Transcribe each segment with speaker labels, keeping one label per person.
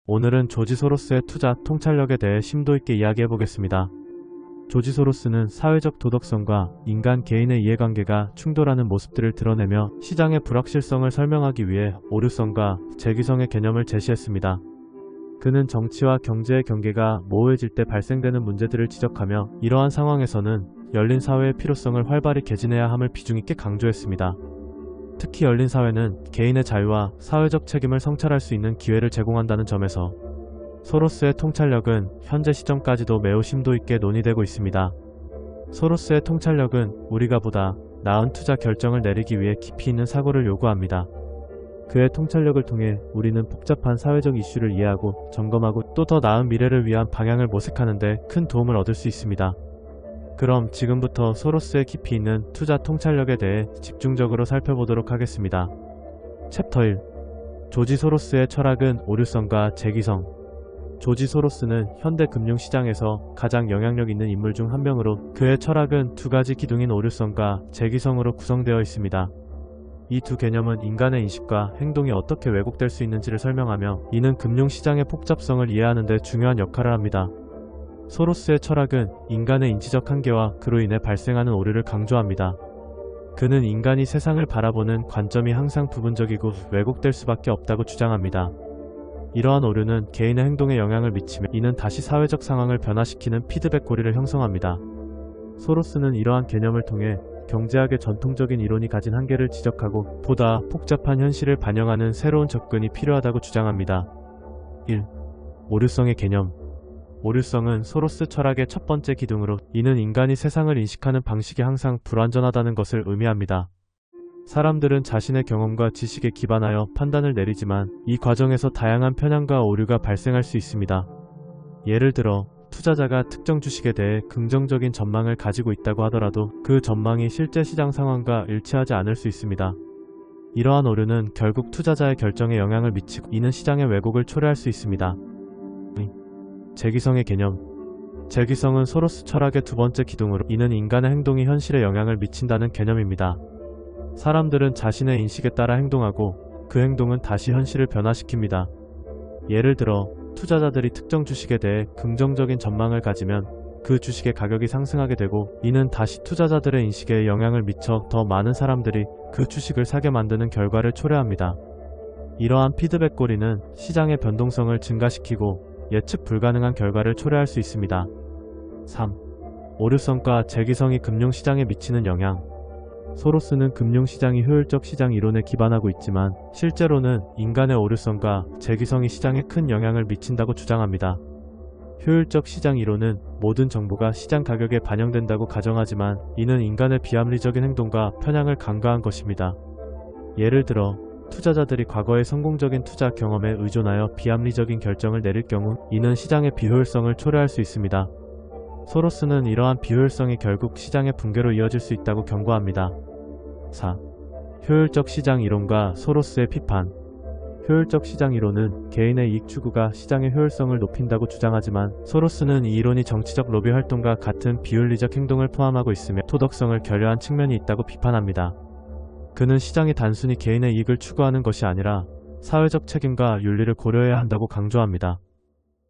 Speaker 1: 오늘은 조지 소로스의 투자 통찰력에 대해 심도 있게 이야기해 보겠습니다. 조지 소로스는 사회적 도덕성과 인간 개인의 이해관계가 충돌하는 모습들을 드러내며 시장의 불확실성을 설명하기 위해 오류성과 재기성의 개념을 제시했습니다. 그는 정치와 경제의 경계가 모호해질 때 발생되는 문제들을 지적하며 이러한 상황에서는 열린 사회의 필요성을 활발히 개진해야 함을 비중 있게 강조했습니다. 특히 열린 사회는 개인의 자유와 사회적 책임을 성찰할 수 있는 기회를 제공한다는 점에서 소로스의 통찰력은 현재 시점까지도 매우 심도 있게 논의되고 있습니다. 소로스의 통찰력은 우리가 보다 나은 투자 결정을 내리기 위해 깊이 있는 사고를 요구합니다. 그의 통찰력을 통해 우리는 복잡한 사회적 이슈를 이해하고 점검하고 또 더 나은 미래를 위한 방향을 모색하는 데 큰 도움을 얻을 수 있습니다. 그럼 지금부터 소로스의 깊이 있는 투자 통찰력에 대해 집중적으로 살펴보도록 하겠습니다. 챕터 1. 조지 소로스의 철학은 오류성과 재기성. 조지 소로스는 현대 금융시장에서 가장 영향력 있는 인물 중 한 명으로 그의 철학은 두 가지 기둥인 오류성과 재기성으로 구성되어 있습니다. 이 두 개념은 인간의 인식과 행동이 어떻게 왜곡될 수 있는지를 설명하며 이는 금융시장의 복잡성을 이해하는 데 중요한 역할을 합니다. 소로스의 철학은 인간의 인지적 한계와 그로 인해 발생하는 오류를 강조합니다. 그는 인간이 세상을 바라보는 관점이 항상 부분적이고 왜곡될 수밖에 없다고 주장합니다. 이러한 오류는 개인의 행동에 영향을 미치며 이는 다시 사회적 상황을 변화시키는 피드백 고리를 형성합니다. 소로스는 이러한 개념을 통해 경제학의 전통적인 이론이 가진 한계를 지적하고 보다 복잡한 현실을 반영하는 새로운 접근이 필요하다고 주장합니다. 1. 오류성의 개념. 오류성은 소로스 철학의 첫 번째 기둥으로 이는 인간이 세상을 인식하는 방식이 항상 불완전하다는 것을 의미합니다. 사람들은 자신의 경험과 지식에 기반하여 판단을 내리지만 이 과정에서 다양한 편향과 오류가 발생할 수 있습니다. 예를 들어 투자자가 특정 주식에 대해 긍정적인 전망을 가지고 있다고 하더라도 그 전망이 실제 시장 상황과 일치하지 않을 수 있습니다. 이러한 오류는 결국 투자자의 결정에 영향을 미치고 이는 시장의 왜곡을 초래할 수 있습니다. 재기성의 개념. 재기성은 소로스 철학의 두 번째 기둥으로 이는 인간의 행동이 현실에 영향을 미친다는 개념입니다. 사람들은 자신의 인식에 따라 행동하고 그 행동은 다시 현실을 변화시킵니다. 예를 들어 투자자들이 특정 주식에 대해 긍정적인 전망을 가지면 그 주식의 가격이 상승하게 되고 이는 다시 투자자들의 인식에 영향을 미쳐 더 많은 사람들이 그 주식을 사게 만드는 결과를 초래합니다. 이러한 피드백 고리는 시장의 변동성을 증가시키고 예측 불가능한 결과를 초래할 수 있습니다. 3. 오류성과 재기성이 금융시장에 미치는 영향. 소로스는 금융시장이 효율적 시장 이론에 기반하고 있지만 실제로는 인간의 오류성과 재기성이 시장에 큰 영향을 미친다고 주장합니다. 효율적 시장 이론은 모든 정보가 시장 가격에 반영된다고 가정하지만 이는 인간의 비합리적인 행동과 편향을 간과한 것입니다. 예를 들어 투자자들이 과거의 성공적인 투자 경험에 의존하여 비합리적인 결정을 내릴 경우 이는 시장의 비효율성을 초래할 수 있습니다. 소로스는 이러한 비효율성이 결국 시장의 붕괴로 이어질 수 있다고 경고합니다. 4. 효율적 시장 이론과 소로스의 비판. 효율적 시장 이론은 개인의 이익 추구가 시장의 효율성을 높인다고 주장하지만 소로스는 이 이론이 정치적 로비 활동과 같은 비윤리적 행동을 포함하고 있으며 도덕성을 결여한 측면이 있다고 비판합니다. 그는 시장이 단순히 개인의 이익을 추구하는 것이 아니라 사회적 책임과 윤리를 고려해야 한다고 강조합니다.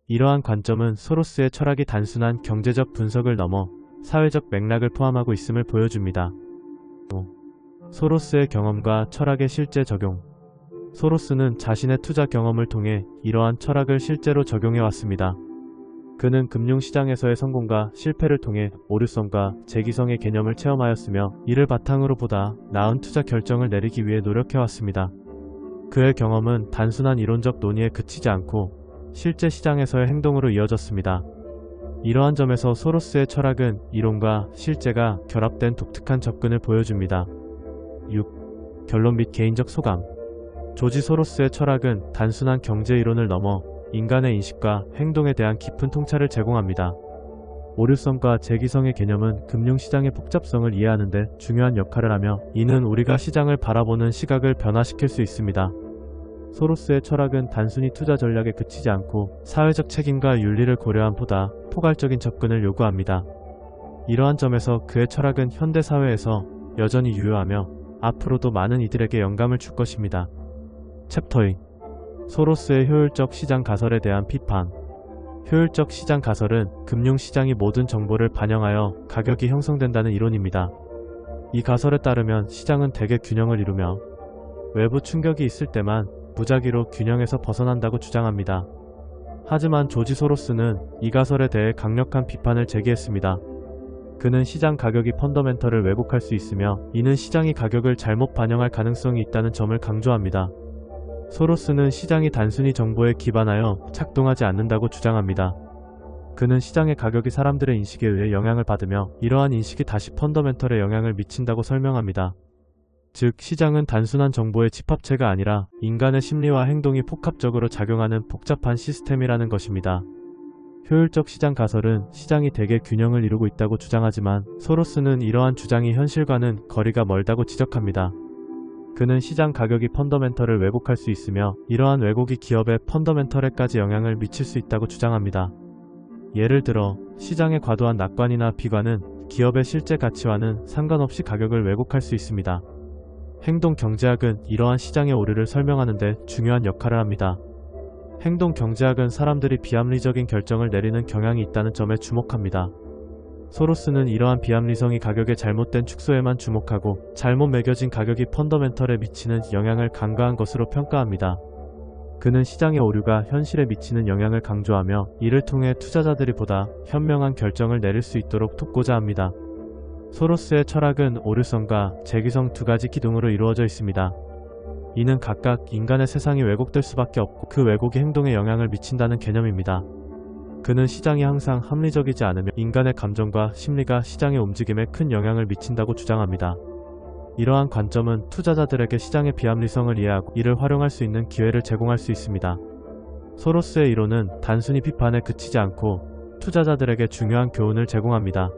Speaker 1: 이러한 관점은 소로스의 철학이 단순한 경제적 분석을 넘어 사회적 맥락을 포함하고 있음을 보여줍니다. 5. 소로스의 경험과 철학의 실제 적용. 소로스는 자신의 투자 경험을 통해 이러한 철학을 실제로 적용해왔습니다. 그는 금융시장에서의 성공과 실패를 통해 오류성과 재기성의 개념을 체험하였으며 이를 바탕으로 보다 나은 투자 결정을 내리기 위해 노력해왔습니다. 그의 경험은 단순한 이론적 논의에 그치지 않고 실제 시장에서의 행동으로 이어졌습니다. 이러한 점에서 소로스의 철학은 이론과 실제가 결합된 독특한 접근을 보여줍니다. 6. 결론 및 개인적 소감. 조지 소로스의 철학은 단순한 경제 이론을 넘어 인간의 인식과 행동에 대한 깊은 통찰을 제공합니다. 오류성과 재기성의 개념은 금융시장의 복잡성을 이해하는 데 중요한 역할을 하며 이는 우리가 시장을 바라보는 시각을 변화시킬 수 있습니다. 소로스의 철학은 단순히 투자 전략에 그치지 않고 사회적 책임과 윤리를 고려한 보다 포괄적인 접근을 요구합니다. 이러한 점에서 그의 철학은 현대사회에서 여전히 유효하며 앞으로도 많은 이들에게 영감을 줄 것입니다. 챕터 2. 소로스의 효율적 시장 가설에 대한 비판. 효율적 시장 가설은 금융시장이 모든 정보를 반영하여 가격이 형성된다는 이론입니다. 이 가설에 따르면 시장은 대개 균형을 이루며 외부 충격이 있을 때만 무작위로 균형에서 벗어난다고 주장합니다. 하지만 조지 소로스는 이 가설에 대해 강력한 비판을 제기했습니다. 그는 시장 가격이 펀더멘털을 왜곡할 수 있으며 이는 시장이 가격을 잘못 반영할 가능성이 있다는 점을 강조합니다. 소로스는 시장이 단순히 정보에 기반하여 작동하지 않는다고 주장합니다. 그는 시장의 가격이 사람들의 인식에 의해 영향을 받으며 이러한 인식이 다시 펀더멘털에 영향을 미친다고 설명합니다. 즉, 시장은 단순한 정보의 집합체가 아니라 인간의 심리와 행동이 폭합적으로 작용하는 복잡한 시스템이라는 것입니다. 효율적 시장 가설은 시장이 대개 균형을 이루고 있다고 주장하지만 소로스는 이러한 주장이 현실과는 거리가 멀다고 지적합니다. 그는 시장 가격이 펀더멘털을 왜곡할 수 있으며 이러한 왜곡이 기업의 펀더멘털에까지 영향을 미칠 수 있다고 주장합니다. 예를 들어 시장의 과도한 낙관이나 비관은 기업의 실제 가치와는 상관없이 가격을 왜곡할 수 있습니다. 행동 경제학은 이러한 시장의 오류를 설명하는 데 중요한 역할을 합니다. 행동 경제학은 사람들이 비합리적인 결정을 내리는 경향이 있다는 점에 주목합니다. 소로스는 이러한 비합리성이 가격의 잘못된 축소에만 주목하고 잘못 매겨진 가격이 펀더멘털에 미치는 영향을 간과한 것으로 평가합니다. 그는 시장의 오류가 현실에 미치는 영향을 강조하며 이를 통해 투자자들이 보다 현명한 결정을 내릴 수 있도록 돕고자 합니다. 소로스의 철학은 오류성과 재기성 두 가지 기둥으로 이루어져 있습니다. 이는 각각 인간의 세상이 왜곡될 수밖에 없고 그 왜곡이 행동에 영향을 미친다는 개념입니다. 그는 시장이 항상 합리적이지 않으며 인간의 감정과 심리가 시장의 움직임에 큰 영향을 미친다고 주장합니다. 이러한 관점은 투자자들에게 시장의 비합리성을 이해하고 이를 활용할 수 있는 기회를 제공할 수 있습니다. 소로스의 이론은 단순히 비판에 그치지 않고 투자자들에게 중요한 교훈을 제공합니다.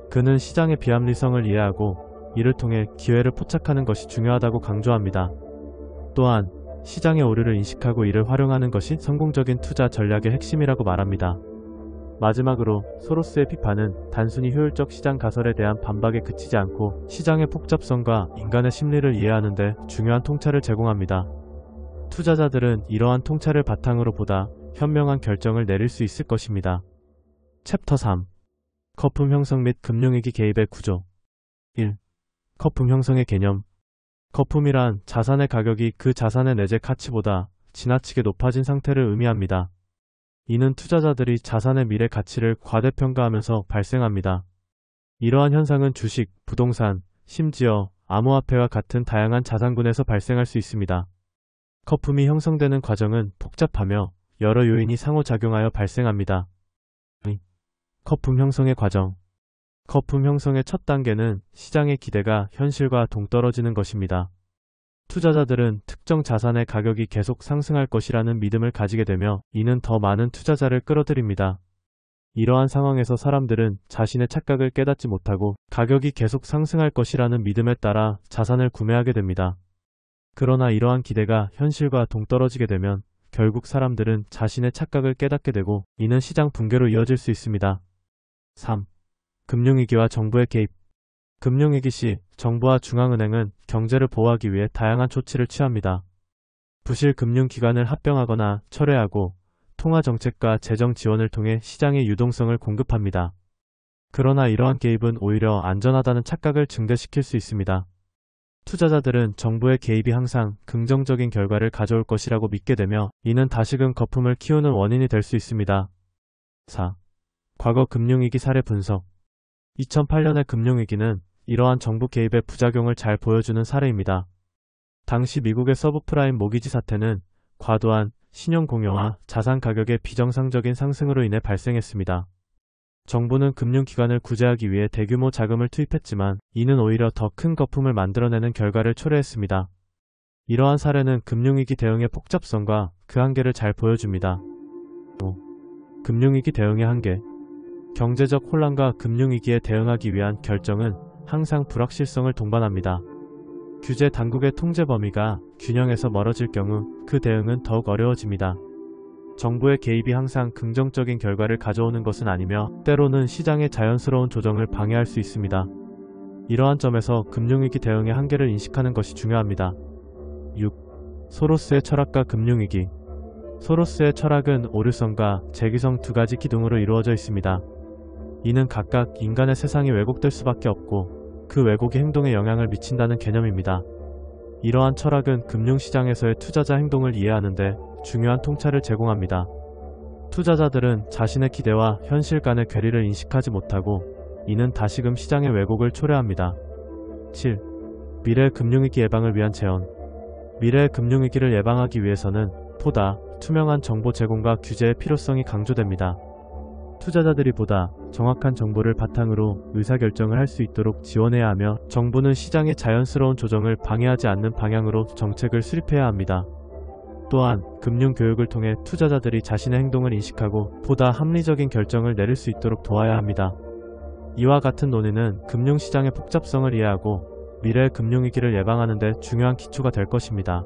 Speaker 1: 그는 시장의 비합리성을 이해하고 이를 통해 기회를 포착하는 것이 중요하다고 강조합니다. 또한 시장의 오류를 인식하고 이를 활용하는 것이 성공적인 투자 전략의 핵심이라고 말합니다. 마지막으로 소로스의 비판은 단순히 효율적 시장 가설에 대한 반박에 그치지 않고 시장의 복잡성과 인간의 심리를 이해하는 데 중요한 통찰을 제공합니다. 투자자들은 이러한 통찰을 바탕으로 보다 현명한 결정을 내릴 수 있을 것입니다. 챕터 3. 거품 형성 및 금융위기 개입의 구조. 1. 거품 형성의 개념. 거품이란 자산의 가격이 그 자산의 내재 가치보다 지나치게 높아진 상태를 의미합니다. 이는 투자자들이 자산의 미래 가치를 과대평가하면서 발생합니다. 이러한 현상은 주식, 부동산, 심지어 암호화폐와 같은 다양한 자산군에서 발생할 수 있습니다. 거품이 형성되는 과정은 복잡하며 여러 요인이 상호작용하여 발생합니다. 거품 형성의 과정. 거품 형성의 첫 단계는 시장의 기대가 현실과 동떨어지는 것입니다. 투자자들은 특정 자산의 가격이 계속 상승할 것이라는 믿음을 가지게 되며 이는 더 많은 투자자를 끌어들입니다. 이러한 상황에서 사람들은 자신의 착각을 깨닫지 못하고 가격이 계속 상승할 것이라는 믿음에 따라 자산을 구매하게 됩니다. 그러나 이러한 기대가 현실과 동떨어지게 되면 결국 사람들은 자신의 착각을 깨닫게 되고 이는 시장 붕괴로 이어질 수 있습니다. 3. 금융위기와 정부의 개입. 금융위기 시 정부와 중앙은행은 경제를 보호하기 위해 다양한 조치를 취합니다. 부실 금융기관을 합병하거나 철회하고 통화정책과 재정 지원을 통해 시장의 유동성을 공급합니다. 그러나 이러한 개입은 오히려 안전하다는 착각을 증대시킬 수 있습니다. 투자자들은 정부의 개입이 항상 긍정적인 결과를 가져올 것이라고 믿게 되며 이는 다시금 거품을 키우는 원인이 될 수 있습니다. 4. 과거 금융위기 사례 분석. 2008년의 금융위기는 이러한 정부 개입의 부작용을 잘 보여주는 사례입니다. 당시 미국의 서브프라임 모기지 사태는 과도한 신용공여와 자산 가격의 비정상적인 상승으로 인해 발생했습니다. 정부는 금융기관을 구제하기 위해 대규모 자금을 투입했지만 이는 오히려 더 큰 거품을 만들어내는 결과를 초래했습니다. 이러한 사례는 금융위기 대응의 복잡성과 그 한계를 잘 보여줍니다. 5. 금융위기 대응의 한계. 경제적 혼란과 금융위기에 대응하기 위한 결정은 항상 불확실성을 동반합니다. 규제 당국의 통제 범위가 균형에서 멀어질 경우 그 대응은 더욱 어려워집니다. 정부의 개입이 항상 긍정적인 결과를 가져오는 것은 아니며 때로는 시장의 자연스러운 조정을 방해할 수 있습니다. 이러한 점에서 금융위기 대응의 한계를 인식하는 것이 중요합니다. 6. 소로스의 철학과 금융위기. 소로스의 철학은 오류성과 재기성 두 가지 기둥으로 이루어져 있습니다. 이는 각각 인간의 세상이 왜곡될 수밖에 없고 그 왜곡이 행동에 영향을 미친다는 개념입니다. 이러한 철학은 금융시장에서의 투자자 행동을 이해하는데 중요한 통찰을 제공합니다. 투자자들은 자신의 기대와 현실 간의 괴리를 인식하지 못하고 이는 다시금 시장의 왜곡을 초래합니다. 7. 미래 금융위기 예방을 위한 제언. 미래 금융위기를 예방하기 위해서는 보다 투명한 정보 제공과 규제의 필요성이 강조됩니다. 투자자들이 보다 정확한 정보를 바탕으로 의사결정을 할 수 있도록 지원해야 하며 정부는 시장의 자연스러운 조정을 방해하지 않는 방향으로 정책을 수립해야 합니다. 또한 금융교육을 통해 투자자들이 자신의 행동을 인식하고 보다 합리적인 결정을 내릴 수 있도록 도와야 합니다. 이와 같은 논의는 금융시장의 복잡성을 이해하고 미래 금융위기를 예방하는 데 중요한 기초가 될 것입니다.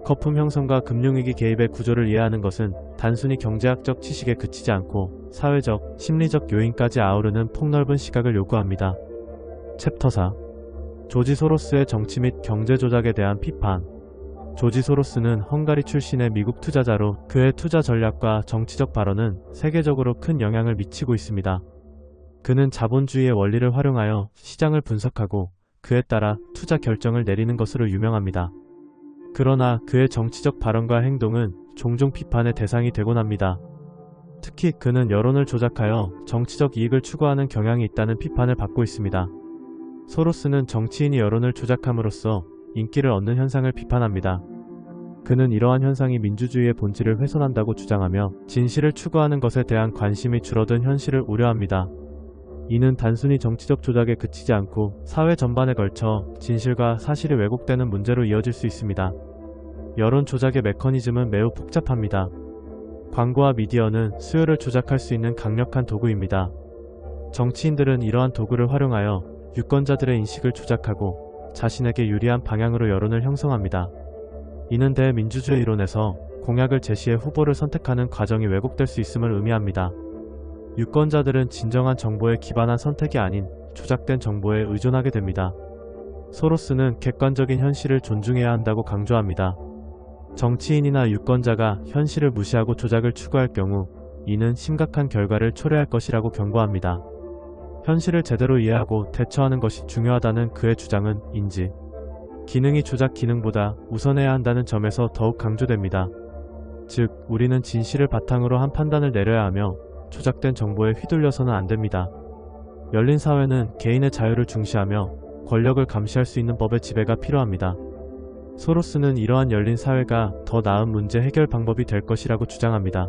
Speaker 1: 거품 형성과 금융위기 개입의 구조를 이해하는 것은 단순히 경제학적 지식에 그치지 않고 사회적, 심리적 요인까지 아우르는 폭넓은 시각을 요구합니다. 챕터 4. 조지 소로스의 정치 및 경제 조작에 대한 비판. 조지 소로스는 헝가리 출신의 미국 투자자로 그의 투자 전략과 정치적 발언은 세계적으로 큰 영향을 미치고 있습니다. 그는 자본주의의 원리를 활용하여 시장을 분석하고 그에 따라 투자 결정을 내리는 것으로 유명합니다. 그러나 그의 정치적 발언과 행동은 종종 비판의 대상이 되곤 합니다. 특히 그는 여론을 조작하여 정치적 이익을 추구하는 경향이 있다는 비판을 받고 있습니다. 소로스는 정치인이 여론을 조작함으로써 인기를 얻는 현상을 비판합니다. 그는 이러한 현상이 민주주의의 본질을 훼손한다고 주장하며 진실을 추구하는 것에 대한 관심이 줄어든 현실을 우려합니다. 이는 단순히 정치적 조작에 그치지 않고 사회 전반에 걸쳐 진실과 사실이 왜곡되는 문제로 이어질 수 있습니다. 여론 조작의 메커니즘은 매우 복잡합니다. 광고와 미디어는 수요를 조작할 수 있는 강력한 도구입니다. 정치인들은 이러한 도구를 활용하여 유권자들의 인식을 조작하고 자신에게 유리한 방향으로 여론을 형성합니다. 이는 대민주주의 이론에서 공약을 제시해 후보를 선택하는 과정이 왜곡될 수 있음을 의미합니다. 유권자들은 진정한 정보에 기반한 선택이 아닌 조작된 정보에 의존하게 됩니다. 소로스는 객관적인 현실을 존중해야 한다고 강조합니다. 정치인이나 유권자가 현실을 무시하고 조작을 추구할 경우 이는 심각한 결과를 초래할 것이라고 경고합니다. 현실을 제대로 이해하고 대처하는 것이 중요하다는 그의 주장은 인지, 기능이 조작 기능보다 우선해야 한다는 점에서 더욱 강조됩니다. 즉, 우리는 진실을 바탕으로 한 판단을 내려야 하며 조작된 정보에 휘둘려서는 안 됩니다. 열린 사회는 개인의 자유를 중시하며 권력을 감시할 수 있는 법의 지배가 필요합니다. 소로스는 이러한 열린 사회가 더 나은 문제 해결 방법이 될 것이라고 주장합니다.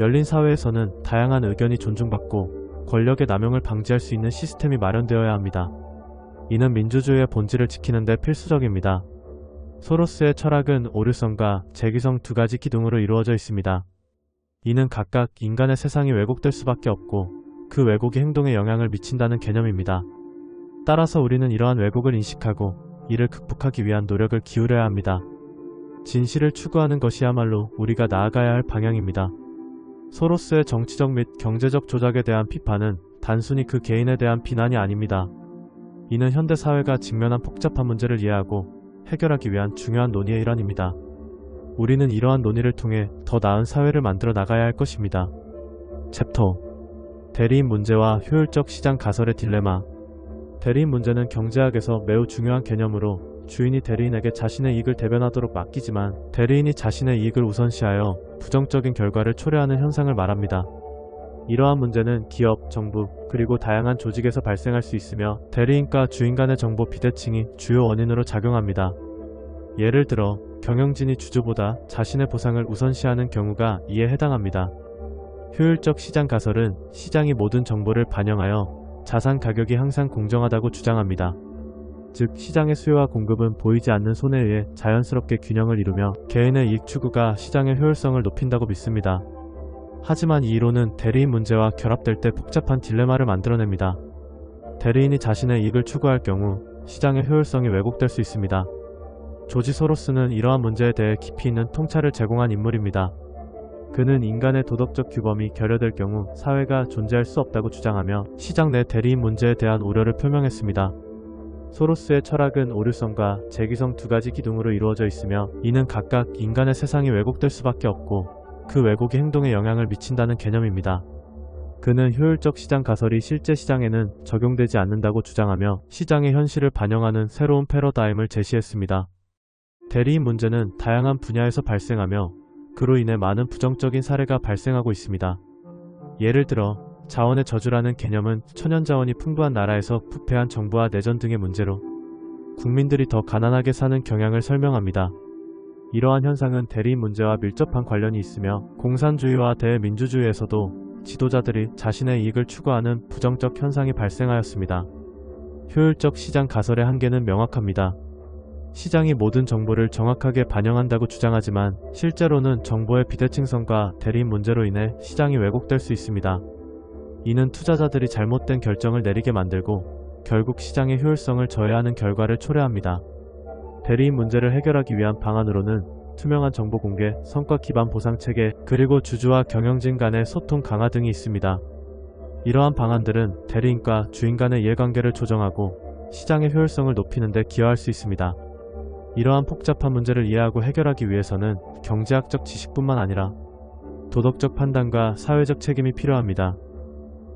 Speaker 1: 열린 사회에서는 다양한 의견이 존중받고 권력의 남용을 방지할 수 있는 시스템이 마련되어야 합니다. 이는 민주주의의 본질을 지키는 데 필수적입니다. 소로스의 철학은 오류성과 재기성 두 가지 기둥으로 이루어져 있습니다. 이는 각각 인간의 세상이 왜곡될 수밖에 없고 그 왜곡이 행동에 영향을 미친다는 개념입니다. 따라서 우리는 이러한 왜곡을 인식하고 이를 극복하기 위한 노력을 기울여야 합니다. 진실을 추구하는 것이야말로 우리가 나아가야 할 방향입니다. 소로스의 정치적 및 경제적 조작에 대한 비판은 단순히 그 개인에 대한 비난이 아닙니다. 이는 현대 사회가 직면한 복잡한 문제를 이해하고 해결하기 위한 중요한 논의의 일환입니다. 우리는 이러한 논의를 통해 더 나은 사회를 만들어 나가야 할 것입니다. 챕터. 대리인 문제와 효율적 시장 가설의 딜레마. 대리인 문제는 경제학에서 매우 중요한 개념으로 주인이 대리인에게 자신의 이익을 대변하도록 맡기지만 대리인이 자신의 이익을 우선시하여 부정적인 결과를 초래하는 현상을 말합니다. 이러한 문제는 기업, 정부, 그리고 다양한 조직에서 발생할 수 있으며 대리인과 주인 간의 정보 비대칭이 주요 원인으로 작용합니다. 예를 들어 경영진이 주주보다 자신의 보상을 우선시하는 경우가 이에 해당합니다. 효율적 시장 가설은 시장이 모든 정보를 반영하여 자산 가격이 항상 공정하다고 주장합니다. 즉, 시장의 수요와 공급은 보이지 않는 손에 의해 자연스럽게 균형을 이루며 개인의 이익 추구가 시장의 효율성을 높인다고 믿습니다. 하지만 이 이론은 대리인 문제와 결합될 때 복잡한 딜레마를 만들어냅니다. 대리인이 자신의 이익을 추구할 경우 시장의 효율성이 왜곡될 수 있습니다. 조지 소로스는 이러한 문제에 대해 깊이 있는 통찰을 제공한 인물입니다. 그는 인간의 도덕적 규범이 결여될 경우 사회가 존재할 수 없다고 주장하며 시장 내 대리인 문제에 대한 우려를 표명했습니다. 소로스의 철학은 오류성과 재기성 두 가지 기둥으로 이루어져 있으며 이는 각각 인간의 세상이 왜곡될 수밖에 없고 그 왜곡이 행동에 영향을 미친다는 개념입니다. 그는 효율적 시장 가설이 실제 시장에는 적용되지 않는다고 주장하며 시장의 현실을 반영하는 새로운 패러다임을 제시했습니다. 대리인 문제는 다양한 분야에서 발생하며 그로 인해 많은 부정적인 사례가 발생하고 있습니다. 예를 들어 자원의 저주라는 개념은 천연자원이 풍부한 나라에서 부패한 정부와 내전 등의 문제로 국민들이 더 가난하게 사는 경향을 설명합니다. 이러한 현상은 대리인 문제와 밀접한 관련이 있으며 공산주의와 대민주주의에서도 지도자들이 자신의 이익을 추구하는 부정적 현상이 발생하였습니다. 효율적 시장 가설의 한계는 명확합니다. 시장이 모든 정보를 정확하게 반영한다고 주장하지만 실제로는 정보의 비대칭성과 대리인 문제로 인해 시장이 왜곡될 수 있습니다. 이는 투자자들이 잘못된 결정을 내리게 만들고 결국 시장의 효율성을 저해하는 결과를 초래합니다. 대리인 문제를 해결하기 위한 방안으로는 투명한 정보 공개, 성과 기반 보상 체계, 그리고 주주와 경영진 간의 소통 강화 등이 있습니다. 이러한 방안들은 대리인과 주인 간의 이해관계를 조정하고 시장의 효율성을 높이는 데 기여할 수 있습니다. 이러한 복잡한 문제를 이해하고 해결하기 위해서는 경제학적 지식뿐만 아니라 도덕적 판단과 사회적 책임이 필요합니다.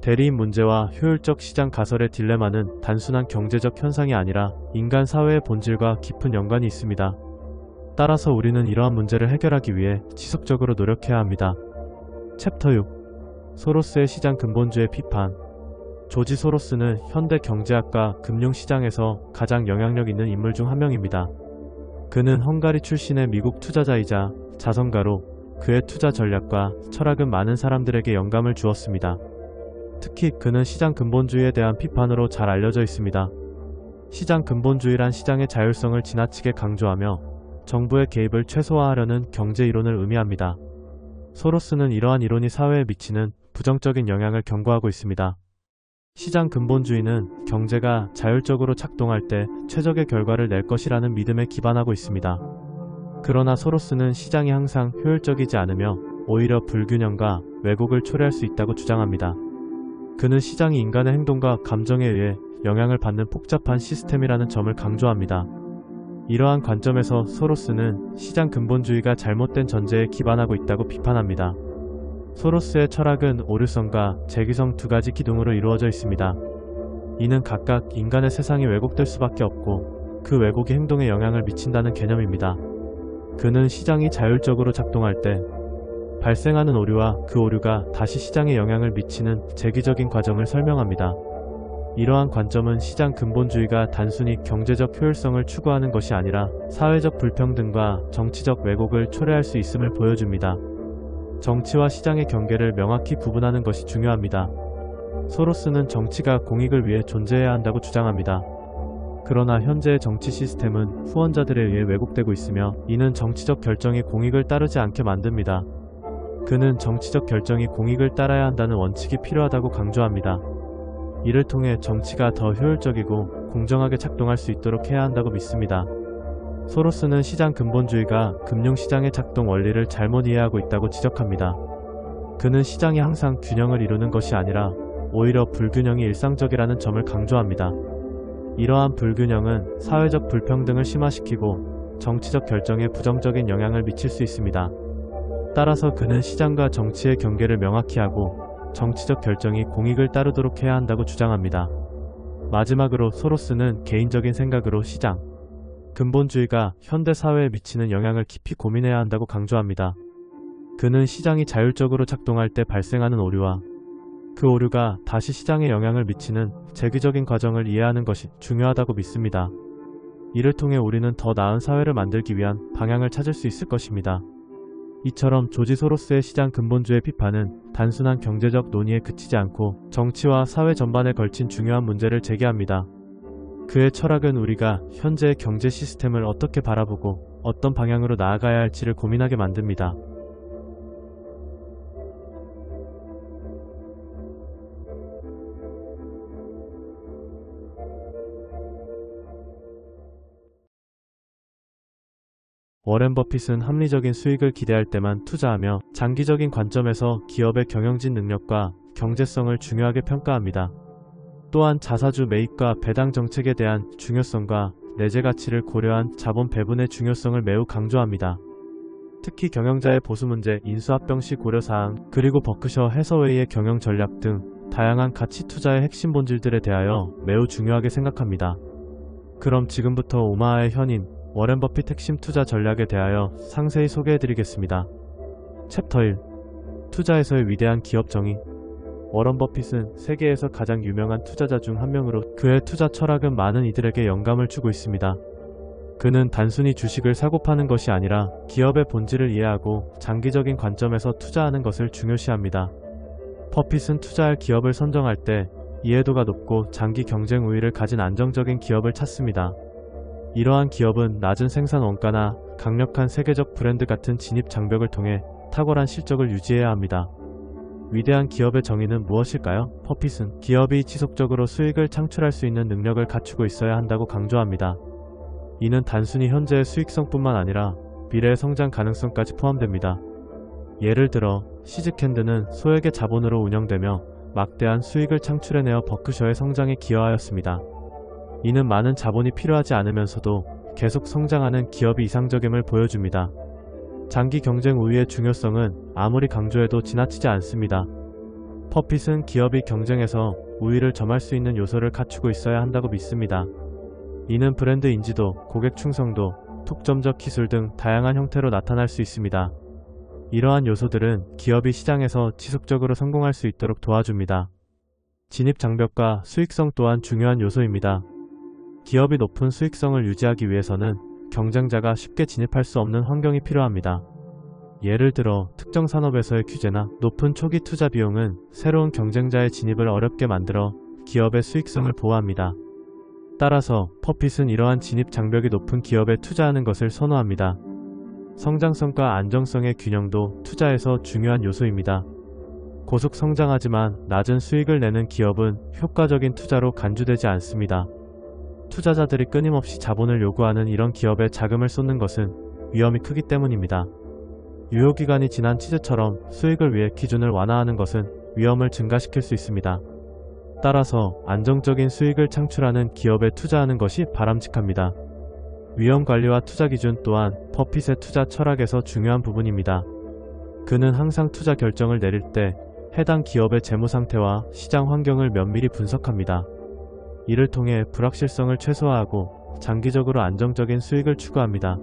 Speaker 1: 대리인 문제와 효율적 시장 가설의 딜레마는 단순한 경제적 현상이 아니라 인간 사회의 본질과 깊은 연관이 있습니다. 따라서 우리는 이러한 문제를 해결하기 위해 지속적으로 노력해야 합니다. 챕터 6. 소로스의 시장 근본주의 비판. 조지 소로스는 현대 경제학과 금융시장에서 가장 영향력 있는 인물 중 한 명입니다. 그는 헝가리 출신의 미국 투자자이자 자선가로 그의 투자 전략과 철학은 많은 사람들에게 영감을 주었습니다. 특히 그는 시장 근본주의에 대한 비판으로 잘 알려져 있습니다. 시장 근본주의란 시장의 자율성을 지나치게 강조하며 정부의 개입을 최소화하려는 경제 이론을 의미합니다. 소로스는 이러한 이론이 사회에 미치는 부정적인 영향을 경고하고 있습니다. 시장 근본주의는 경제가 자율적으로 작동할 때 최적의 결과를 낼 것이라는 믿음에 기반하고 있습니다. 그러나 소로스는 시장이 항상 효율적이지 않으며 오히려 불균형과 왜곡을 초래할 수 있다고 주장합니다. 그는 시장이 인간의 행동과 감정에 의해 영향을 받는 복잡한 시스템이라는 점을 강조합니다. 이러한 관점에서 소로스는 시장 근본주의가 잘못된 전제에 기반하고 있다고 비판합니다. 소로스의 철학은 오류성과 재기성 두 가지 기둥으로 이루어져 있습니다. 이는 각각 인간의 세상이 왜곡될 수밖에 없고 그 왜곡이 행동에 영향을 미친다는 개념입니다. 그는 시장이 자율적으로 작동할 때 발생하는 오류와 그 오류가 다시 시장에 영향을 미치는 재기적인 과정을 설명합니다. 이러한 관점은 시장 근본주의가 단순히 경제적 효율성을 추구하는 것이 아니라 사회적 불평등과 정치적 왜곡을 초래할 수 있음을 보여줍니다. 정치와 시장의 경계를 명확히 구분하는 것이 중요합니다. 소로스는 정치가 공익을 위해 존재해야 한다고 주장합니다. 그러나 현재의 정치 시스템은 후원자들에 의해 왜곡되고 있으며 이는 정치적 결정이 공익을 따르지 않게 만듭니다. 그는 정치적 결정이 공익을 따라야 한다는 원칙이 필요하다고 강조합니다. 이를 통해 정치가 더 효율적이고 공정하게 작동할 수 있도록 해야 한다고 믿습니다. 소로스는 시장 근본주의가 금융시장의 작동 원리를 잘못 이해하고 있다고 지적합니다. 그는 시장이 항상 균형을 이루는 것이 아니라 오히려 불균형이 일상적이라는 점을 강조합니다. 이러한 불균형은 사회적 불평등을 심화시키고 정치적 결정에 부정적인 영향을 미칠 수 있습니다. 따라서 그는 시장과 정치의 경계를 명확히 하고 정치적 결정이 공익을 따르도록 해야 한다고 주장합니다. 마지막으로 소로스는 개인적인 생각으로 시장 근본주의가 현대 사회에 미치는 영향을 깊이 고민해야 한다고 강조합니다. 그는 시장이 자율적으로 작동할 때 발생하는 오류와 그 오류가 다시 시장에 영향을 미치는 재기적인 과정을 이해하는 것이 중요하다고 믿습니다. 이를 통해 우리는 더 나은 사회를 만들기 위한 방향을 찾을 수 있을 것입니다. 이처럼 조지 소로스의 시장 근본주의 비판은 단순한 경제적 논의에 그치지 않고 정치와 사회 전반에 걸친 중요한 문제를 제기합니다. 그의 철학은 우리가 현재의 경제 시스템을 어떻게 바라보고 어떤 방향으로 나아가야 할지를 고민하게 만듭니다. 워렌 버핏은 합리적인 수익을 기대할 때만 투자하며 장기적인 관점에서 기업의 경영진 능력과 경제성을 중요하게 평가합니다. 또한 자사주 매입과 배당 정책에 대한 중요성과 내재 가치를 고려한 자본 배분의 중요성을 매우 강조합니다. 특히 경영자의 보수 문제, 인수합병 시 고려사항, 그리고 버크셔 해서웨이의 경영 전략 등 다양한 가치 투자의 핵심 본질들에 대하여 매우 중요하게 생각합니다. 그럼 지금부터 오마하의 현인 워렌 버핏 핵심 투자 전략에 대하여 상세히 소개해드리겠습니다. 챕터 1. 투자에서의 위대한 기업 정의. 워런 버핏은 세계에서 가장 유명한 투자자 중 한 명으로 그의 투자 철학은 많은 이들에게 영감을 주고 있습니다. 그는 단순히 주식을 사고 파는 것이 아니라 기업의 본질을 이해하고 장기적인 관점에서 투자하는 것을 중요시합니다. 버핏은 투자할 기업을 선정할 때 이해도가 높고 장기 경쟁 우위를 가진 안정적인 기업을 찾습니다. 이러한 기업은 낮은 생산 원가나 강력한 세계적 브랜드 같은 진입 장벽을 통해 탁월한 실적을 유지해야 합니다. 위대한 기업의 정의는 무엇일까요? 버핏은 기업이 지속적으로 수익을 창출할 수 있는 능력을 갖추고 있어야 한다고 강조합니다. 이는 단순히 현재의 수익성뿐만 아니라 미래의 성장 가능성까지 포함됩니다. 예를 들어 시즈캔드는 소액의 자본으로 운영되며 막대한 수익을 창출해내어 버크셔의 성장에 기여하였습니다. 이는 많은 자본이 필요하지 않으면서도 계속 성장하는 기업이 이상적임을 보여줍니다. 장기 경쟁 우위의 중요성은 아무리 강조해도 지나치지 않습니다. 버핏은 기업이 경쟁에서 우위를 점할 수 있는 요소를 갖추고 있어야 한다고 믿습니다. 이는 브랜드 인지도, 고객 충성도, 독점적 기술 등 다양한 형태로 나타날 수 있습니다. 이러한 요소들은 기업이 시장에서 지속적으로 성공할 수 있도록 도와줍니다. 진입 장벽과 수익성 또한 중요한 요소입니다. 기업이 높은 수익성을 유지하기 위해서는 경쟁자가 쉽게 진입할 수 없는 환경이 필요합니다. 예를 들어 특정 산업에서의 규제나 높은 초기 투자 비용은 새로운 경쟁자의 진입을 어렵게 만들어 기업의 수익성을 보호합니다. 따라서 버핏은 이러한 진입 장벽이 높은 기업에 투자하는 것을 선호합니다. 성장성과 안정성의 균형도 투자에서 중요한 요소입니다. 고속 성장하지만 낮은 수익을 내는 기업은 효과적인 투자로 간주되지 않습니다. 투자자들이 끊임없이 자본을 요구하는 이런 기업에 자금을 쏟는 것은 위험이 크기 때문입니다. 유효기간이 지난 치즈처럼 수익을 위해 기준을 완화하는 것은 위험을 증가시킬 수 있습니다. 따라서 안정적인 수익을 창출하는 기업에 투자하는 것이 바람직합니다. 위험관리와 투자 기준 또한 버핏의 투자 철학에서 중요한 부분입니다. 그는 항상 투자 결정을 내릴 때 해당 기업의 재무 상태와 시장 환경을 면밀히 분석합니다. 이를 통해 불확실성을 최소화하고 장기적으로 안정적인 수익을 추구합니다.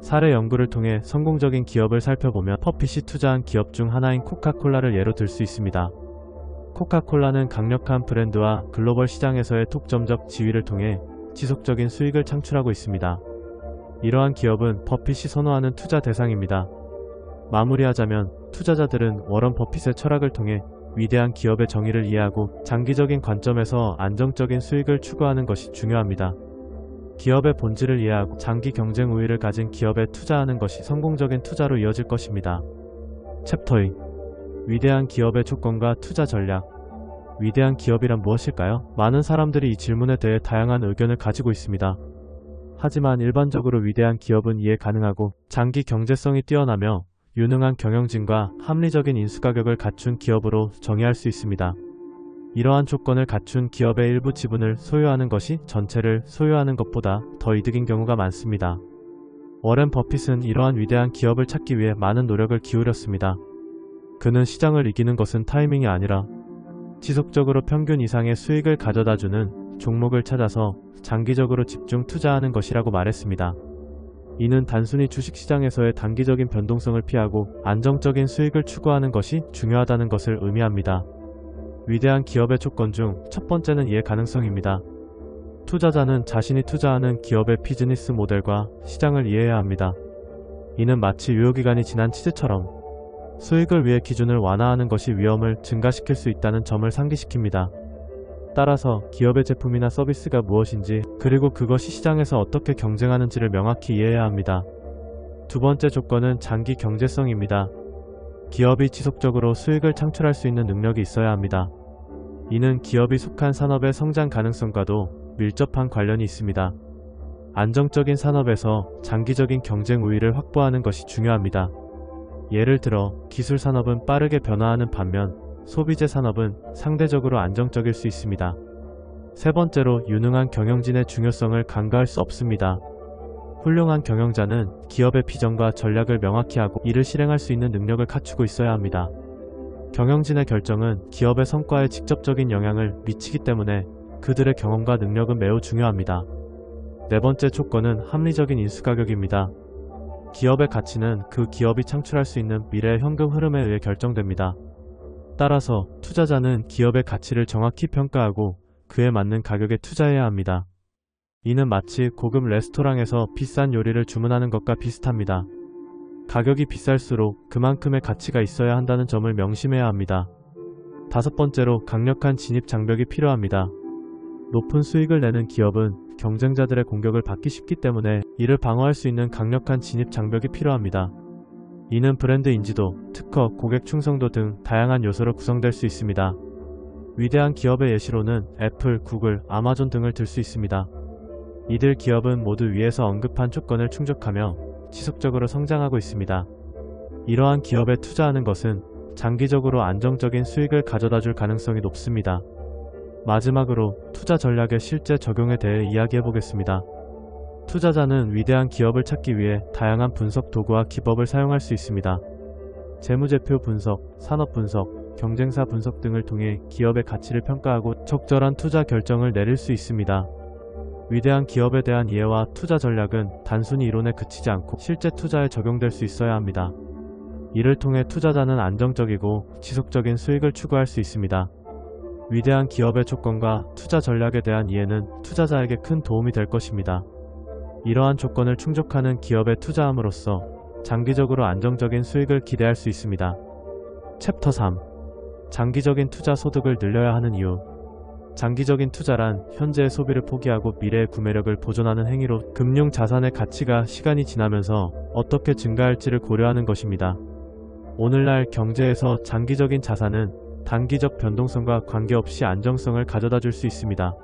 Speaker 1: 사례 연구를 통해 성공적인 기업을 살펴보면 버핏이 투자한 기업 중 하나인 코카콜라를 예로 들 수 있습니다. 코카콜라는 강력한 브랜드와 글로벌 시장에서의 독점적 지위를 통해 지속적인 수익을 창출하고 있습니다. 이러한 기업은 버핏이 선호하는 투자 대상입니다. 마무리하자면 투자자들은 워런 버핏의 철학을 통해 위대한 기업의 정의를 이해하고 장기적인 관점에서 안정적인 수익을 추구하는 것이 중요합니다. 기업의 본질을 이해하고 장기 경쟁 우위를 가진 기업에 투자하는 것이 성공적인 투자로 이어질 것입니다. 챕터 2. 위대한 기업의 조건과 투자 전략. 위대한 기업이란 무엇일까요? 많은 사람들이 이 질문에 대해 다양한 의견을 가지고 있습니다. 하지만 일반적으로 위대한 기업은 이해 가능하고 장기 경제성이 뛰어나며 유능한 경영진과 합리적인 인수가격을 갖춘 기업으로 정의할 수 있습니다. 이러한 조건을 갖춘 기업의 일부 지분을 소유하는 것이 전체를 소유하는 것보다 더 이득인 경우가 많습니다. 워렌 버핏은 이러한 위대한 기업을 찾기 위해 많은 노력을 기울였습니다. 그는 시장을 이기는 것은 타이밍이 아니라 지속적으로 평균 이상의 수익을 가져다주는 종목을 찾아서 장기적으로 집중 투자하는 것이라고 말했습니다. 이는 단순히 주식시장에서의 단기적인 변동성을 피하고 안정적인 수익을 추구하는 것이 중요하다는 것을 의미합니다. 위대한 기업의 조건 중 첫 번째는 이해 가능성입니다. 투자자는 자신이 투자하는 기업의 비즈니스 모델과 시장을 이해해야 합니다. 이는 마치 유효기간이 지난 치즈처럼 수익을 위해 기준을 완화하는 것이 위험을 증가시킬 수 있다는 점을 상기시킵니다. 따라서 기업의 제품이나 서비스가 무엇인지 그리고 그것이 시장에서 어떻게 경쟁하는지를 명확히 이해해야 합니다. 두 번째 조건은 장기 경제성입니다. 기업이 지속적으로 수익을 창출할 수 있는 능력이 있어야 합니다. 이는 기업이 속한 산업의 성장 가능성과도 밀접한 관련이 있습니다. 안정적인 산업에서 장기적인 경쟁 우위를 확보하는 것이 중요합니다. 예를 들어 기술 산업은 빠르게 변화하는 반면 소비재 산업은 상대적으로 안정적일 수 있습니다. 세 번째로 유능한 경영진의 중요성을 간과할 수 없습니다. 훌륭한 경영자는 기업의 비전과 전략을 명확히 하고 이를 실행할 수 있는 능력을 갖추고 있어야 합니다. 경영진의 결정은 기업의 성과에 직접적인 영향을 미치기 때문에 그들의 경험과 능력은 매우 중요합니다. 네 번째 조건은 합리적인 인수가격입니다. 기업의 가치는 그 기업이 창출할 수 있는 미래의 현금 흐름에 의해 결정됩니다. 따라서 투자자는 기업의 가치를 정확히 평가하고 그에 맞는 가격에 투자해야 합니다. 이는 마치 고급 레스토랑에서 비싼 요리를 주문하는 것과 비슷합니다. 가격이 비쌀수록 그만큼의 가치가 있어야 한다는 점을 명심해야 합니다. 다섯 번째로 강력한 진입 장벽이 필요합니다. 높은 수익을 내는 기업은 경쟁자들의 공격을 받기 쉽기 때문에 이를 방어할 수 있는 강력한 진입 장벽이 필요합니다. 이는 브랜드 인지도, 특허, 고객 충성도 등 다양한 요소로 구성될 수 있습니다. 위대한 기업의 예시로는 애플, 구글, 아마존 등을 들 수 있습니다. 이들 기업은 모두 위에서 언급한 조건을 충족하며 지속적으로 성장하고 있습니다. 이러한 기업에 투자하는 것은 장기적으로 안정적인 수익을 가져다 줄 가능성이 높습니다. 마지막으로 투자 전략의 실제 적용에 대해 이야기해 보겠습니다. 투자자는 위대한 기업을 찾기 위해 다양한 분석 도구와 기법을 사용할 수 있습니다. 재무제표 분석, 산업 분석, 경쟁사 분석 등을 통해 기업의 가치를 평가하고 적절한 투자 결정을 내릴 수 있습니다. 위대한 기업에 대한 이해와 투자 전략은 단순히 이론에 그치지 않고 실제 투자에 적용될 수 있어야 합니다. 이를 통해 투자자는 안정적이고 지속적인 수익을 추구할 수 있습니다. 위대한 기업의 조건과 투자 전략에 대한 이해는 투자자에게 큰 도움이 될 것입니다. 이러한 조건을 충족하는 기업에 투자함으로써 장기적으로 안정적인 수익을 기대할 수 있습니다. 챕터 3. 장기적인 투자 소득을 늘려야 하는 이유. 장기적인 투자란 현재의 소비를 포기하고 미래의 구매력을 보존하는 행위로 금융 자산의 가치가 시간이 지나면서 어떻게 증가할지를 고려하는 것입니다. 오늘날 경제에서 장기적인 자산은 단기적 변동성과 관계없이 안정성을 가져다 줄 수 있습니다.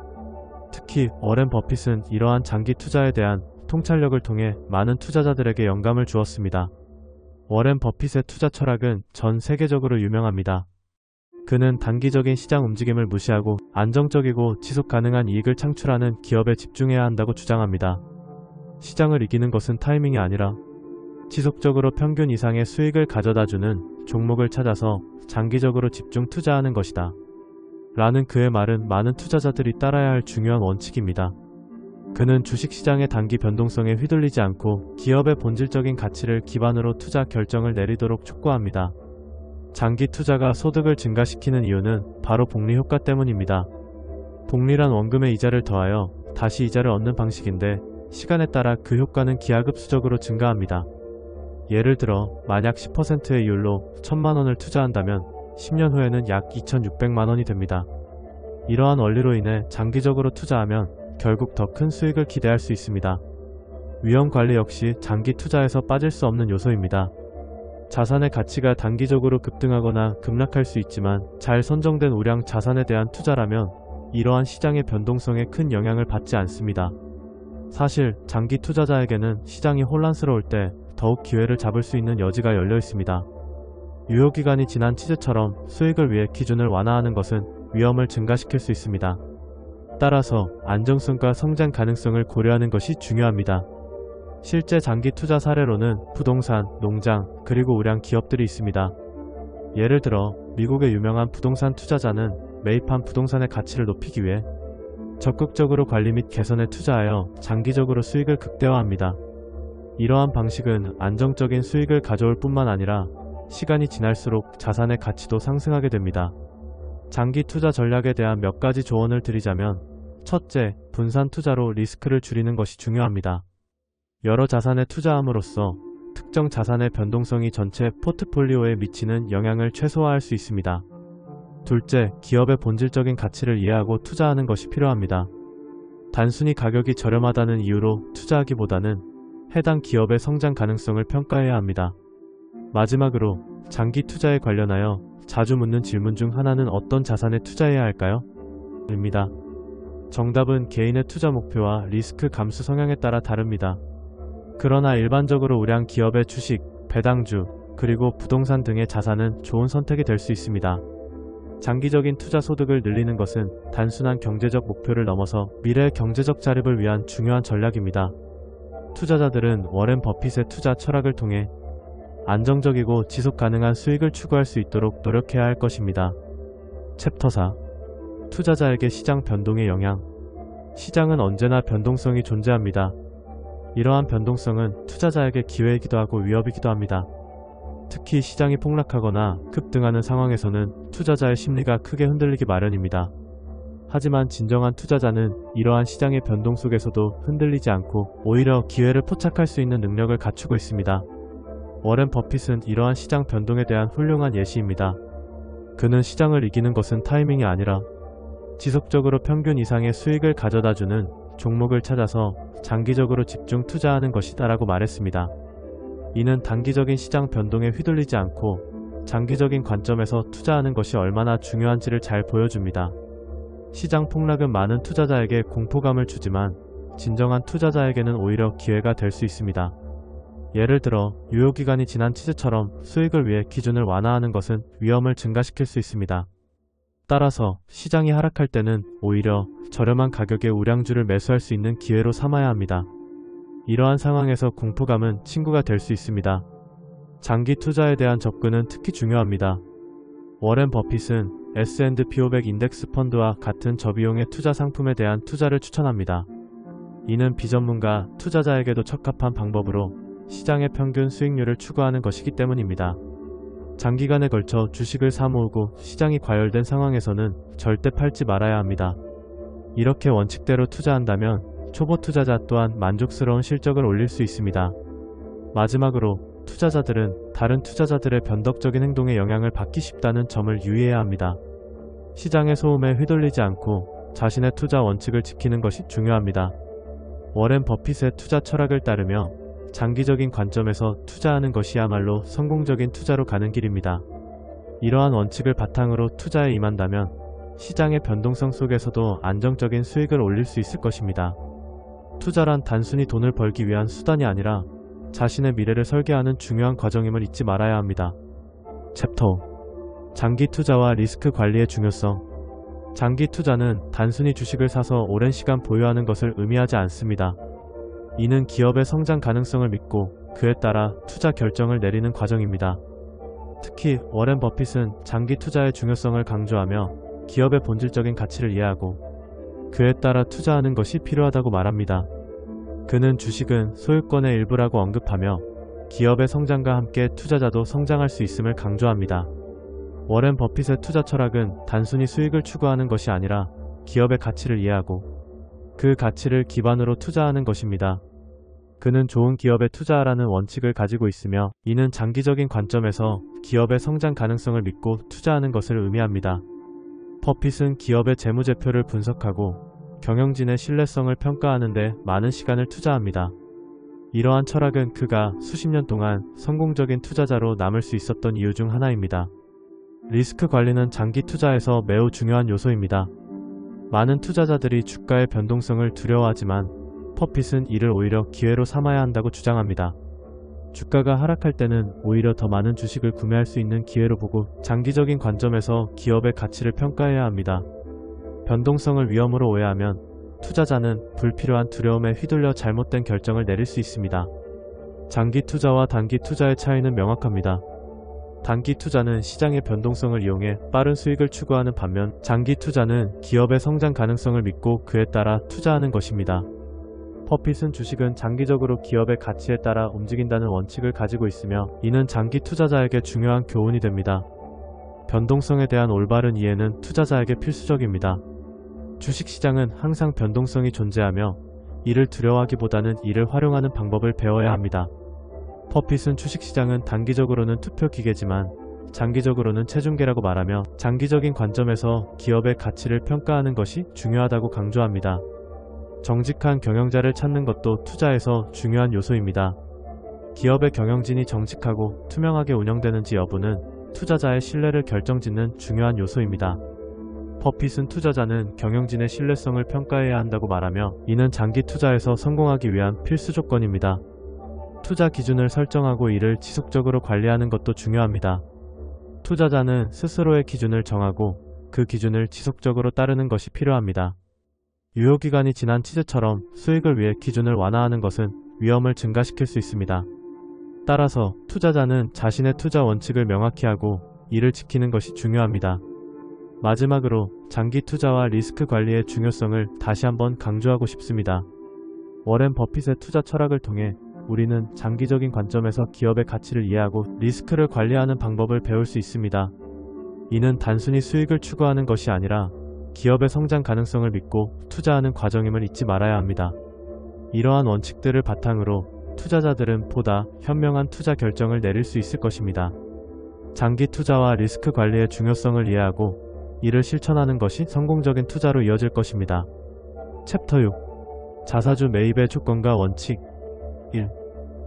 Speaker 1: 특히 워렌 버핏은 이러한 장기 투자에 대한 통찰력을 통해 많은 투자자들에게 영감을 주었습니다. 워렌 버핏의 투자 철학은 전 세계적으로 유명합니다. 그는 단기적인 시장 움직임을 무시하고 안정적이고 지속 가능한 이익을 창출하는 기업에 집중해야 한다고 주장합니다. 시장을 이기는 것은 타이밍이 아니라 지속적으로 평균 이상의 수익을 가져다주는 종목을 찾아서 장기적으로 집중 투자하는 것이다. 라는 그의 말은 많은 투자자들이 따라야 할 중요한 원칙입니다. 그는 주식시장의 단기 변동성에 휘둘리지 않고 기업의 본질적인 가치를 기반으로 투자 결정을 내리도록 촉구합니다. 장기 투자가 소득을 증가시키는 이유는 바로 복리 효과 때문입니다. 복리란 원금의 이자를 더하여 다시 이자를 얻는 방식인데 시간에 따라 그 효과는 기하급수적으로 증가합니다. 예를 들어 만약 10%의 이율로 1000만원을 투자한다면 10년 후에는 약 2600만원이 됩니다. 이러한 원리로 인해 장기적으로 투자하면 결국 더 큰 수익을 기대할 수 있습니다. 위험관리 역시 장기 투자에서 빠질 수 없는 요소입니다. 자산의 가치가 단기적으로 급등하거나 급락할 수 있지만 잘 선정된 우량 자산에 대한 투자라면 이러한 시장의 변동성에 큰 영향을 받지 않습니다. 사실 장기 투자자에게는 시장이 혼란스러울 때 더욱 기회를 잡을 수 있는 여지가 열려 있습니다. 유효기간이 지난 치즈처럼 수익을 위해 기준을 완화하는 것은 위험을 증가시킬 수 있습니다. 따라서 안정성과 성장 가능성을 고려하는 것이 중요합니다. 실제 장기 투자 사례로는 부동산, 농장, 그리고 우량 기업들이 있습니다. 예를 들어 미국의 유명한 부동산 투자자는 매입한 부동산의 가치를 높이기 위해 적극적으로 관리 및 개선에 투자하여 장기적으로 수익을 극대화합니다. 이러한 방식은 안정적인 수익을 가져올 뿐만 아니라 시간이 지날수록 자산의 가치도 상승하게 됩니다. 장기 투자 전략에 대한 몇 가지 조언을 드리자면 첫째, 분산 투자로 리스크를 줄이는 것이 중요합니다. 여러 자산에 투자함으로써 특정 자산의 변동성이 전체 포트폴리오에 미치는 영향을 최소화할 수 있습니다. 둘째, 기업의 본질적인 가치를 이해하고 투자하는 것이 필요합니다. 단순히 가격이 저렴하다는 이유로 투자하기보다는 해당 기업의 성장 가능성을 평가해야 합니다. 마지막으로 장기 투자에 관련하여 자주 묻는 질문 중 하나는 어떤 자산에 투자해야 할까요? 입니다. 정답은 개인의 투자 목표와 리스크 감수 성향에 따라 다릅니다. 그러나 일반적으로 우량 기업의 주식, 배당주, 그리고 부동산 등의 자산은 좋은 선택이 될 수 있습니다. 장기적인 투자 소득을 늘리는 것은 단순한 경제적 목표를 넘어서 미래의 경제적 자립을 위한 중요한 전략입니다. 투자자들은 워렌 버핏의 투자 철학을 통해 안정적이고 지속 가능한 수익을 추구할 수 있도록 노력해야 할 것입니다. 챕터 4. 투자자에게 시장 변동의 영향. 시장은 언제나 변동성이 존재합니다. 이러한 변동성은 투자자에게 기회이기도 하고 위협이기도 합니다. 특히 시장이 폭락하거나 급등하는 상황에서는 투자자의 심리가 크게 흔들리기 마련입니다. 하지만 진정한 투자자는 이러한 시장의 변동 속에서도 흔들리지 않고 오히려 기회를 포착할 수 있는 능력을 갖추고 있습니다. 워렌 버핏은 이러한 시장 변동에 대한 훌륭한 예시입니다. 그는 시장을 이기는 것은 타이밍이 아니라 지속적으로 평균 이상의 수익을 가져다주는 종목을 찾아서 장기적으로 집중 투자하는 것이다라고 말했습니다. 이는 단기적인 시장 변동에 휘둘리지 않고 장기적인 관점에서 투자하는 것이 얼마나 중요한지를 잘 보여줍니다. 시장 폭락은 많은 투자자에게 공포감을 주지만 진정한 투자자에게는 오히려 기회가 될 수 있습니다. 예를 들어 유효기간이 지난 치즈처럼 수익을 위해 기준을 완화하는 것은 위험을 증가시킬 수 있습니다. 따라서 시장이 하락할 때는 오히려 저렴한 가격에 우량주를 매수할 수 있는 기회로 삼아야 합니다. 이러한 상황에서 공포감은 친구가 될 수 있습니다. 장기 투자에 대한 접근은 특히 중요합니다. 워렌 버핏은 S&P 500 인덱스 펀드와 같은 저비용의 투자 상품에 대한 투자를 추천합니다. 이는 비전문가 투자자에게도 적합한 방법으로 시장의 평균 수익률을 추구하는 것이기 때문입니다. 장기간에 걸쳐 주식을 사모으고 시장이 과열된 상황에서는 절대 팔지 말아야 합니다. 이렇게 원칙대로 투자한다면 초보 투자자 또한 만족스러운 실적을 올릴 수 있습니다. 마지막으로 투자자들은 다른 투자자들의 변덕적인 행동에 영향을 받기 쉽다는 점을 유의해야 합니다. 시장의 소음에 휘둘리지 않고 자신의 투자 원칙을 지키는 것이 중요합니다. 워렌 버핏의 투자 철학을 따르며 장기적인 관점에서 투자하는 것이야말로 성공적인 투자로 가는 길입니다. 이러한 원칙을 바탕으로 투자에 임한다면 시장의 변동성 속에서도 안정적인 수익을 올릴 수 있을 것입니다. 투자란 단순히 돈을 벌기 위한 수단이 아니라 자신의 미래를 설계하는 중요한 과정임을 잊지 말아야 합니다. 챕터 5. 장기 투자와 리스크 관리의 중요성. 장기 투자는 단순히 주식을 사서 오랜 시간 보유하는 것을 의미하지 않습니다. 이는 기업의 성장 가능성을 믿고 그에 따라 투자 결정을 내리는 과정입니다. 특히 워렌 버핏은 장기 투자의 중요성을 강조하며 기업의 본질적인 가치를 이해하고 그에 따라 투자하는 것이 필요하다고 말합니다. 그는 주식은 소유권의 일부라고 언급하며 기업의 성장과 함께 투자자도 성장할 수 있음을 강조합니다. 워렌 버핏의 투자 철학은 단순히 수익을 추구하는 것이 아니라 기업의 가치를 이해하고 그 가치를 기반으로 투자하는 것입니다. 그는 좋은 기업에 투자하라는 원칙을 가지고 있으며 이는 장기적인 관점에서 기업의 성장 가능성을 믿고 투자하는 것을 의미합니다. 버핏은 기업의 재무제표를 분석하고 경영진의 신뢰성을 평가하는 데 많은 시간을 투자합니다. 이러한 철학은 그가 수십 년 동안 성공적인 투자자로 남을 수 있었던 이유 중 하나입니다. 리스크 관리는 장기 투자에서 매우 중요한 요소입니다. 많은 투자자들이 주가의 변동성을 두려워하지만 버핏은 이를 오히려 기회로 삼아야 한다고 주장합니다. 주가가 하락할 때는 오히려 더 많은 주식을 구매할 수 있는 기회로 보고 장기적인 관점에서 기업의 가치를 평가해야 합니다. 변동성을 위험으로 오해하면 투자자는 불필요한 두려움에 휘둘려 잘못된 결정을 내릴 수 있습니다. 장기 투자와 단기 투자의 차이는 명확합니다. 단기 투자는 시장의 변동성을 이용해 빠른 수익을 추구하는 반면 장기 투자는 기업의 성장 가능성을 믿고 그에 따라 투자하는 것입니다. 버핏은 주식은 장기적으로 기업의 가치에 따라 움직인다는 원칙을 가지고 있으며 이는 장기 투자자에게 중요한 교훈이 됩니다. 변동성에 대한 올바른 이해는 투자자에게 필수적입니다. 주식시장은 항상 변동성이 존재하며 이를 두려워하기보다는 이를 활용하는 방법을 배워야 합니다. 버핏은 주식시장은 단기적으로는 투표기계지만 장기적으로는 체중계라고 말하며 장기적인 관점에서 기업의 가치를 평가하는 것이 중요하다고 강조합니다. 정직한 경영자를 찾는 것도 투자에서 중요한 요소입니다. 기업의 경영진이 정직하고 투명하게 운영되는지 여부는 투자자의 신뢰를 결정짓는 중요한 요소입니다. 버핏은 투자자는 경영진의 신뢰성을 평가해야 한다고 말하며 이는 장기 투자에서 성공하기 위한 필수 조건입니다. 투자 기준을 설정하고 이를 지속적으로 관리하는 것도 중요합니다. 투자자는 스스로의 기준을 정하고 그 기준을 지속적으로 따르는 것이 필요합니다. 유효기간이 지난 치즈처럼 수익을 위해 기준을 완화하는 것은 위험을 증가시킬 수 있습니다. 따라서 투자자는 자신의 투자 원칙을 명확히 하고 이를 지키는 것이 중요합니다. 마지막으로 장기 투자와 리스크 관리의 중요성을 다시 한번 강조하고 싶습니다. 워렌 버핏의 투자 철학을 통해 우리는 장기적인 관점에서 기업의 가치를 이해하고 리스크를 관리하는 방법을 배울 수 있습니다. 이는 단순히 수익을 추구하는 것이 아니라 기업의 성장 가능성을 믿고 투자하는 과정임을 잊지 말아야 합니다. 이러한 원칙들을 바탕으로 투자자들은 보다 현명한 투자 결정을 내릴 수 있을 것입니다. 장기 투자와 리스크 관리의 중요성을 이해하고 이를 실천하는 것이 성공적인 투자로 이어질 것입니다. 챕터 6. 자사주 매입의 조건과 원칙. 1.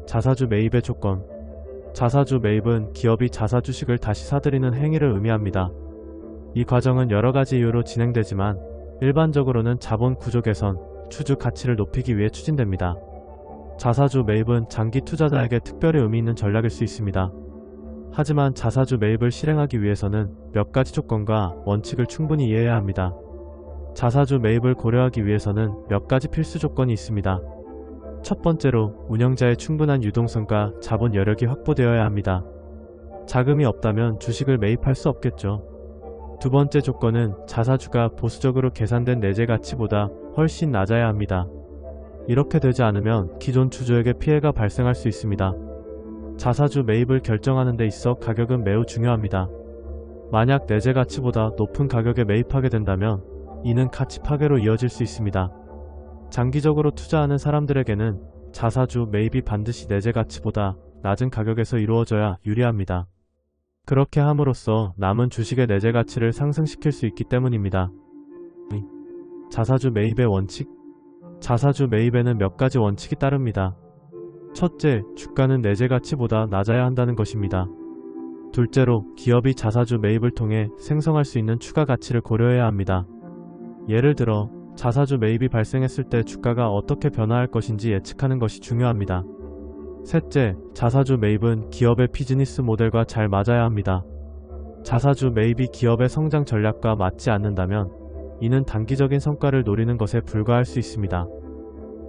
Speaker 1: 자사주 매입의 조건. 자사주 매입은 기업이 자사 주식을 다시 사들이는 행위를 의미합니다. 이 과정은 여러 가지 이유로 진행되지만 일반적으로는 자본 구조 개선, 주주 가치를 높이기 위해 추진됩니다. 자사주 매입은 장기 투자자에게 특별히 의미 있는 전략일 수 있습니다. 하지만 자사주 매입을 실행하기 위해서는 몇 가지 조건과 원칙을 충분히 이해해야 합니다. 자사주 매입을 고려하기 위해서는 몇 가지 필수 조건이 있습니다. 첫 번째로 운영자의 충분한 유동성과 자본 여력이 확보되어야 합니다. 자금이 없다면 주식을 매입할 수 없겠죠. 두 번째 조건은 자사주가 보수적으로 계산된 내재 가치보다 훨씬 낮아야 합니다. 이렇게 되지 않으면 기존 주주에게 피해가 발생할 수 있습니다. 자사주 매입을 결정하는 데 있어 가격은 매우 중요합니다. 만약 내재 가치보다 높은 가격에 매입하게 된다면 이는 가치 파괴로 이어질 수 있습니다. 장기적으로 투자하는 사람들에게는 자사주 매입이 반드시 내재 가치보다 낮은 가격에서 이루어져야 유리합니다. 그렇게 함으로써 남은 주식의 내재 가치를 상승시킬 수 있기 때문입니다. 자사주 매입의 원칙. 자사주 매입에는 몇 가지 원칙이 따릅니다. 첫째, 주가는 내재 가치보다 낮아야 한다는 것입니다. 둘째로, 기업이 자사주 매입을 통해 생성할 수 있는 추가 가치를 고려해야 합니다. 예를 들어, 자사주 매입이 발생했을 때 주가가 어떻게 변화할 것인지 예측하는 것이 중요합니다. 셋째, 자사주 매입은 기업의 비즈니스 모델과 잘 맞아야 합니다. 자사주 매입이 기업의 성장 전략과 맞지 않는다면 이는 단기적인 성과를 노리는 것에 불과할 수 있습니다.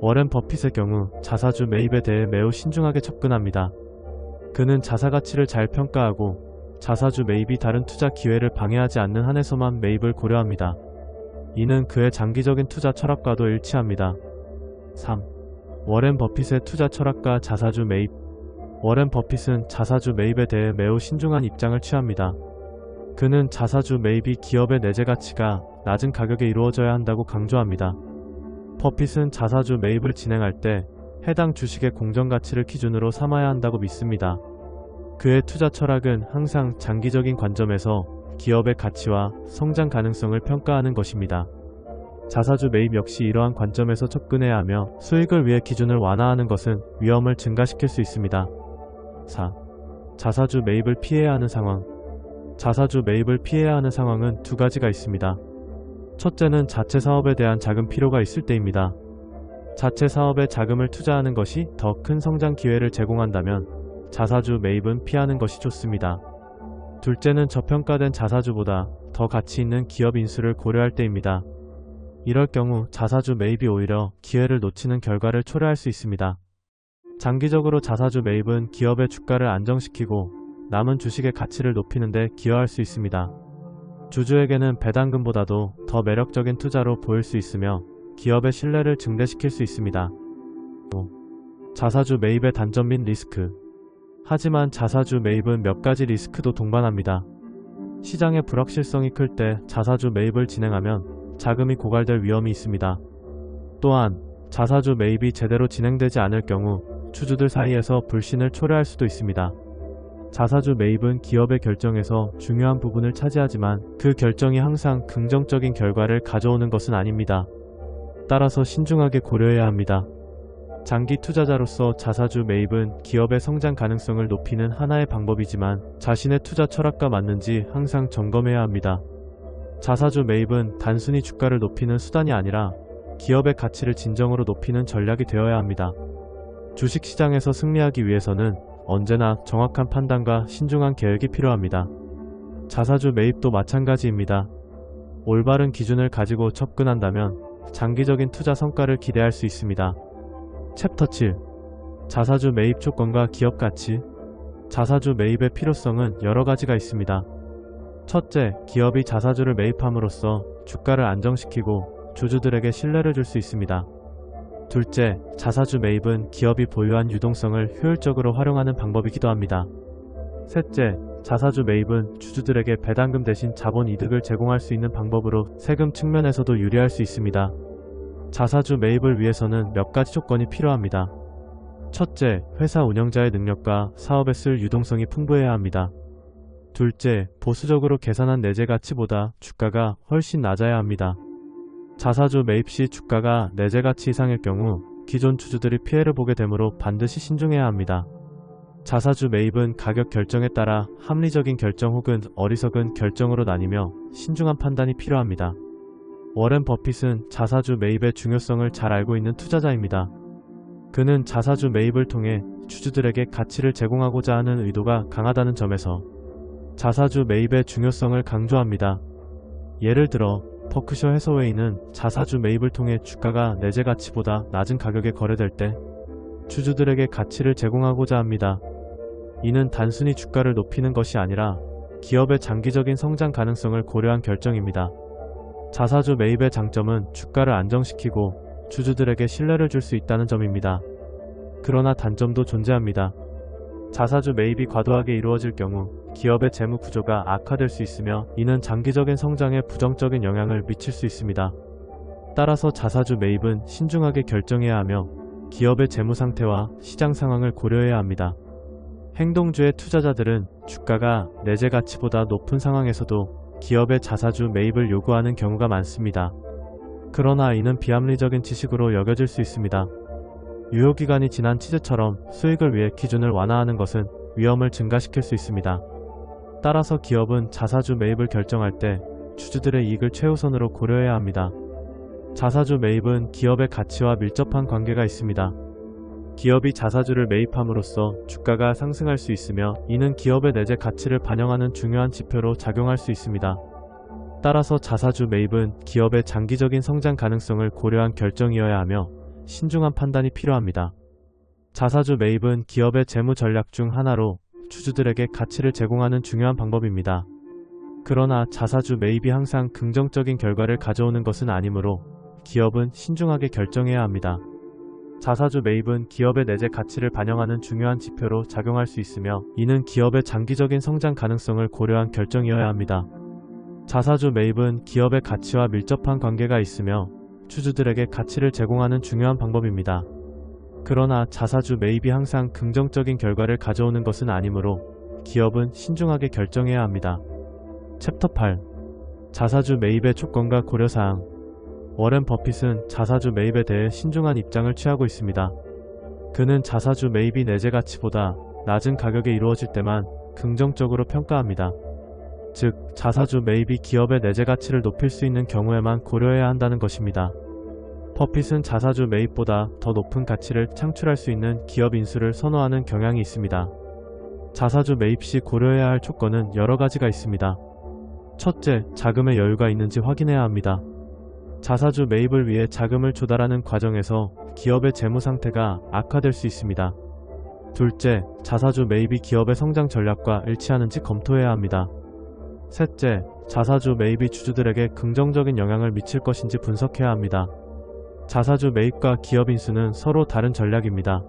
Speaker 1: 워렌 버핏의 경우 자사주 매입에 대해 매우 신중하게 접근합니다. 그는 자사 가치를 잘 평가하고 자사주 매입이 다른 투자 기회를 방해하지 않는 한에서만 매입을 고려합니다. 이는 그의 장기적인 투자 철학과도 일치합니다. 3. 워렌 버핏의 투자 철학과 자사주 매입. 워렌 버핏은 자사주 매입에 대해 매우 신중한 입장을 취합니다. 그는 자사주 매입이 기업의 내재 가치가 낮은 가격에 이루어져야 한다고 강조합니다. 버핏은 자사주 매입을 진행할 때 해당 주식의 공정가치를 기준으로 삼아야 한다고 믿습니다. 그의 투자 철학은 항상 장기적인 관점에서 기업의 가치와 성장 가능성을 평가하는 것입니다. 자사주 매입 역시 이러한 관점에서 접근해야 하며 수익을 위해 기준을 완화하는 것은 위험을 증가시킬 수 있습니다. 4. 자사주 매입을 피해야 하는 상황. 자사주 매입을 피해야 하는 상황은 두 가지가 있습니다. 첫째는 자체 사업에 대한 자금 필요가 있을 때입니다. 자체 사업에 자금을 투자하는 것이 더 큰 성장 기회를 제공한다면 자사주 매입은 피하는 것이 좋습니다. 둘째는 저평가된 자사주보다 더 가치 있는 기업 인수를 고려할 때입니다. 이럴 경우 자사주 매입이 오히려 기회를 놓치는 결과를 초래할 수 있습니다. 장기적으로 자사주 매입은 기업의 주가를 안정시키고 남은 주식의 가치를 높이는 데 기여할 수 있습니다. 주주에게는 배당금보다도 더 매력적인 투자로 보일 수 있으며 기업의 신뢰를 증대시킬 수 있습니다. 5. 자사주 매입의 단점 및 리스크. 하지만 자사주 매입은 몇 가지 리스크도 동반합니다. 시장의 불확실성이 클 때 자사주 매입을 진행하면 자금이 고갈될 위험이 있습니다. 또한 자사주 매입이 제대로 진행되지 않을 경우 주주들 사이에서 불신을 초래할 수도 있습니다. 자사주 매입은 기업의 결정에서 중요한 부분을 차지하지만 그 결정이 항상 긍정적인 결과를 가져오는 것은 아닙니다. 따라서 신중하게 고려해야 합니다. 장기 투자자로서 자사주 매입은 기업의 성장 가능성을 높이는 하나의 방법이지만 자신의 투자 철학과 맞는지 항상 점검해야 합니다. 자사주 매입은 단순히 주가를 높이는 수단이 아니라 기업의 가치를 진정으로 높이는 전략이 되어야 합니다. 주식시장에서 승리하기 위해서는 언제나 정확한 판단과 신중한 계획이 필요합니다. 자사주 매입도 마찬가지입니다. 올바른 기준을 가지고 접근한다면 장기적인 투자 성과를 기대할 수 있습니다. 챕터 7. 자사주 매입 조건과 기업 가치. 자사주 매입의 필요성은 여러 가지가 있습니다. 첫째, 기업이 자사주를 매입함으로써 주가를 안정시키고 주주들에게 신뢰를 줄 수 있습니다. 둘째, 자사주 매입은 기업이 보유한 유동성을 효율적으로 활용하는 방법이기도 합니다. 셋째, 자사주 매입은 주주들에게 배당금 대신 자본 이득을 제공할 수 있는 방법으로 세금 측면에서도 유리할 수 있습니다. 자사주 매입을 위해서는 몇 가지 조건이 필요합니다. 첫째, 회사 운영자의 능력과 사업에 쓸 유동성이 풍부해야 합니다. 둘째, 보수적으로 계산한 내재 가치보다 주가가 훨씬 낮아야 합니다. 자사주 매입 시 주가가 내재 가치 이상일 경우 기존 주주들이 피해를 보게 되므로 반드시 신중해야 합니다. 자사주 매입은 가격 결정에 따라 합리적인 결정 혹은 어리석은 결정으로 나뉘며 신중한 판단이 필요합니다. 워렌 버핏은 자사주 매입의 중요성을 잘 알고 있는 투자자입니다. 그는 자사주 매입을 통해 주주들에게 가치를 제공하고자 하는 의도가 강하다는 점에서 자사주 매입의 중요성을 강조합니다. 예를 들어 버크셔 해서웨이는 자사주 매입을 통해 주가가 내재 가치보다 낮은 가격에 거래될 때 주주들에게 가치를 제공하고자 합니다. 이는 단순히 주가를 높이는 것이 아니라 기업의 장기적인 성장 가능성을 고려한 결정입니다. 자사주 매입의 장점은 주가를 안정시키고 주주들에게 신뢰를 줄 수 있다는 점입니다. 그러나 단점도 존재합니다. 자사주 매입이 과도하게 이루어질 경우 기업의 재무 구조가 악화될 수 있으며 이는 장기적인 성장에 부정적인 영향을 미칠 수 있습니다. 따라서 자사주 매입은 신중하게 결정해야 하며 기업의 재무 상태와 시장 상황을 고려해야 합니다. 행동주의 투자자들은 주가가 내재 가치보다 높은 상황에서도 기업의 자사주 매입을 요구하는 경우가 많습니다. 그러나 이는 비합리적인 지식으로 여겨질 수 있습니다. 유효기간이 지난 치즈처럼 수익을 위해 기준을 완화하는 것은 위험을 증가시킬 수 있습니다. 따라서 기업은 자사주 매입을 결정할 때 주주들의 이익을 최우선으로 고려해야 합니다. 자사주 매입은 기업의 가치와 밀접한 관계가 있습니다. 기업이 자사주를 매입함으로써 주가가 상승할 수 있으며 이는 기업의 내재 가치를 반영하는 중요한 지표로 작용할 수 있습니다. 따라서 자사주 매입은 기업의 장기적인 성장 가능성을 고려한 결정이어야 하며 신중한 판단이 필요합니다. 자사주 매입은 기업의 재무 전략 중 하나로 주주들에게 가치를 제공하는 중요한 방법입니다. 그러나 자사주 매입이 항상 긍정적인 결과를 가져오는 것은 아니므로 기업은 신중하게 결정해야 합니다. 자사주 매입은 기업의 내재 가치를 반영하는 중요한 지표로 작용할 수 있으며 이는 기업의 장기적인 성장 가능성을 고려한 결정이어야 합니다. 자사주 매입은 기업의 가치와 밀접한 관계가 있으며 주주들에게 가치를 제공하는 중요한 방법입니다. 그러나 자사주 매입이 항상 긍정적인 결과를 가져오는 것은 아니므로 기업은 신중하게 결정해야 합니다. 챕터 8. 자사주 매입의 조건과 고려사항. 워렌 버핏은 자사주 매입에 대해 신중한 입장을 취하고 있습니다. 그는 자사주 매입이 내재 가치보다 낮은 가격에 이루어질 때만 긍정적으로 평가합니다. 즉, 자사주 매입이 기업의 내재 가치를 높일 수 있는 경우에만 고려해야 한다는 것입니다. 버핏은 자사주 매입보다 더 높은 가치를 창출할 수 있는 기업 인수를 선호하는 경향이 있습니다. 자사주 매입 시 고려해야 할 조건은 여러 가지가 있습니다. 첫째, 자금의 여유가 있는지 확인해야 합니다. 자사주 매입을 위해 자금을 조달하는 과정에서 기업의 재무 상태가 악화될 수 있습니다. 둘째, 자사주 매입이 기업의 성장 전략과 일치하는지 검토해야 합니다. 셋째, 자사주 매입이 주주들에게 긍정적인 영향을 미칠 것인지 분석해야 합니다. 자사주 매입과 기업 인수는 서로 다른 전략입니다.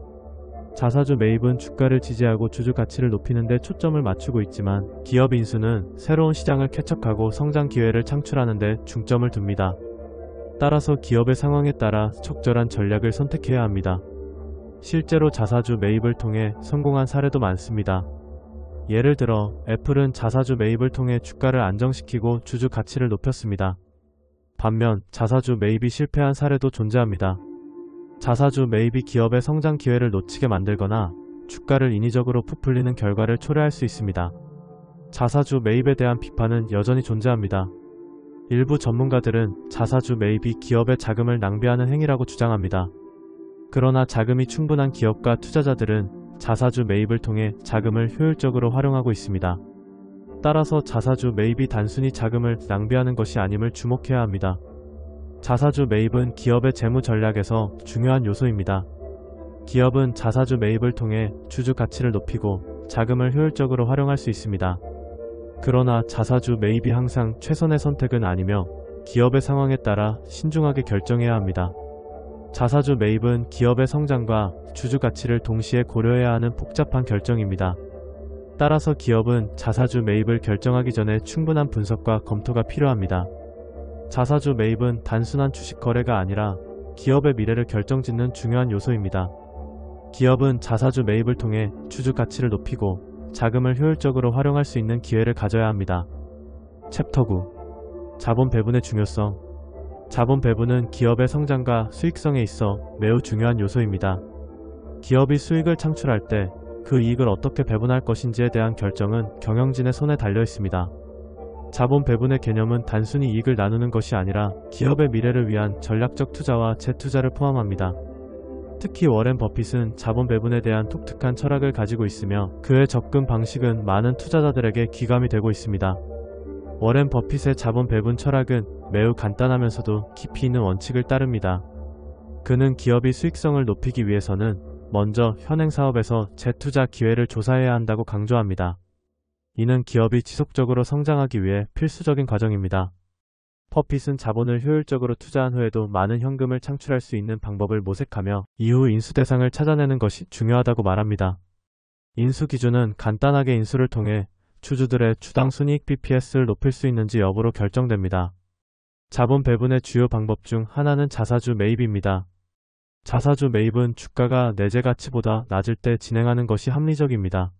Speaker 1: 자사주 매입은 주가를 지지하고 주주 가치를 높이는 데 초점을 맞추고 있지만 기업 인수는 새로운 시장을 개척하고 성장 기회를 창출하는 데 중점을 둡니다. 따라서 기업의 상황에 따라 적절한 전략을 선택해야 합니다. 실제로 자사주 매입을 통해 성공한 사례도 많습니다. 예를 들어 애플은 자사주 매입을 통해 주가를 안정시키고 주주 가치를 높였습니다. 반면 자사주 매입이 실패한 사례도 존재합니다. 자사주 매입이 기업의 성장 기회를 놓치게 만들거나 주가를 인위적으로 부풀리는 결과를 초래할 수 있습니다. 자사주 매입에 대한 비판은 여전히 존재합니다. 일부 전문가들은 자사주 매입이 기업의 자금을 낭비하는 행위라고 주장합니다. 그러나 자금이 충분한 기업과 투자자들은 자사주 매입을 통해 자금을 효율적으로 활용하고 있습니다. 따라서 자사주 매입이 단순히 자금을 낭비하는 것이 아님을 주목해야 합니다. 자사주 매입은 기업의 재무 전략에서 중요한 요소입니다. 기업은 자사주 매입을 통해 주주 가치를 높이고 자금을 효율적으로 활용할 수 있습니다. 그러나 자사주 매입이 항상 최선의 선택은 아니며 기업의 상황에 따라 신중하게 결정해야 합니다. 자사주 매입은 기업의 성장과 주주 가치를 동시에 고려해야 하는 복잡한 결정입니다. 따라서 기업은 자사주 매입을 결정하기 전에 충분한 분석과 검토가 필요합니다. 자사주 매입은 단순한 주식 거래가 아니라 기업의 미래를 결정짓는 중요한 요소입니다. 기업은 자사주 매입을 통해 주주 가치를 높이고 자금을 효율적으로 활용할 수 있는 기회를 가져야 합니다. 챕터 9. 자본 배분의 중요성. 자본 배분은 기업의 성장과 수익성에 있어 매우 중요한 요소입니다. 기업이 수익을 창출할 때 그 이익을 어떻게 배분할 것인지에 대한 결정은 경영진의 손에 달려 있습니다. 자본 배분의 개념은 단순히 이익을 나누는 것이 아니라 기업의 미래를 위한 전략적 투자와 재투자를 포함합니다. 특히 워렌 버핏은 자본 배분에 대한 독특한 철학을 가지고 있으며 그의 접근 방식은 많은 투자자들에게 귀감이 되고 있습니다. 워렌 버핏의 자본 배분 철학은 매우 간단하면서도 깊이 있는 원칙을 따릅니다. 그는 기업이 수익성을 높이기 위해서는 먼저 현행 사업에서 재투자 기회를 조사해야 한다고 강조합니다. 이는 기업이 지속적으로 성장하기 위해 필수적인 과정입니다. 버핏은 자본을 효율적으로 투자한 후에도 많은 현금을 창출할 수 있는 방법을 모색하며 이후 인수 대상을 찾아내는 것이 중요하다고 말합니다. 인수 기준은 간단하게 인수를 통해 주주들의 주당 순이익 BPS를 높일 수 있는지 여부로 결정됩니다. 자본 배분의 주요 방법 중 하나는 자사주 매입입니다. 자사주 매입은 주가가 내재 가치보다 낮을 때 진행하는 것이 합리적입니다.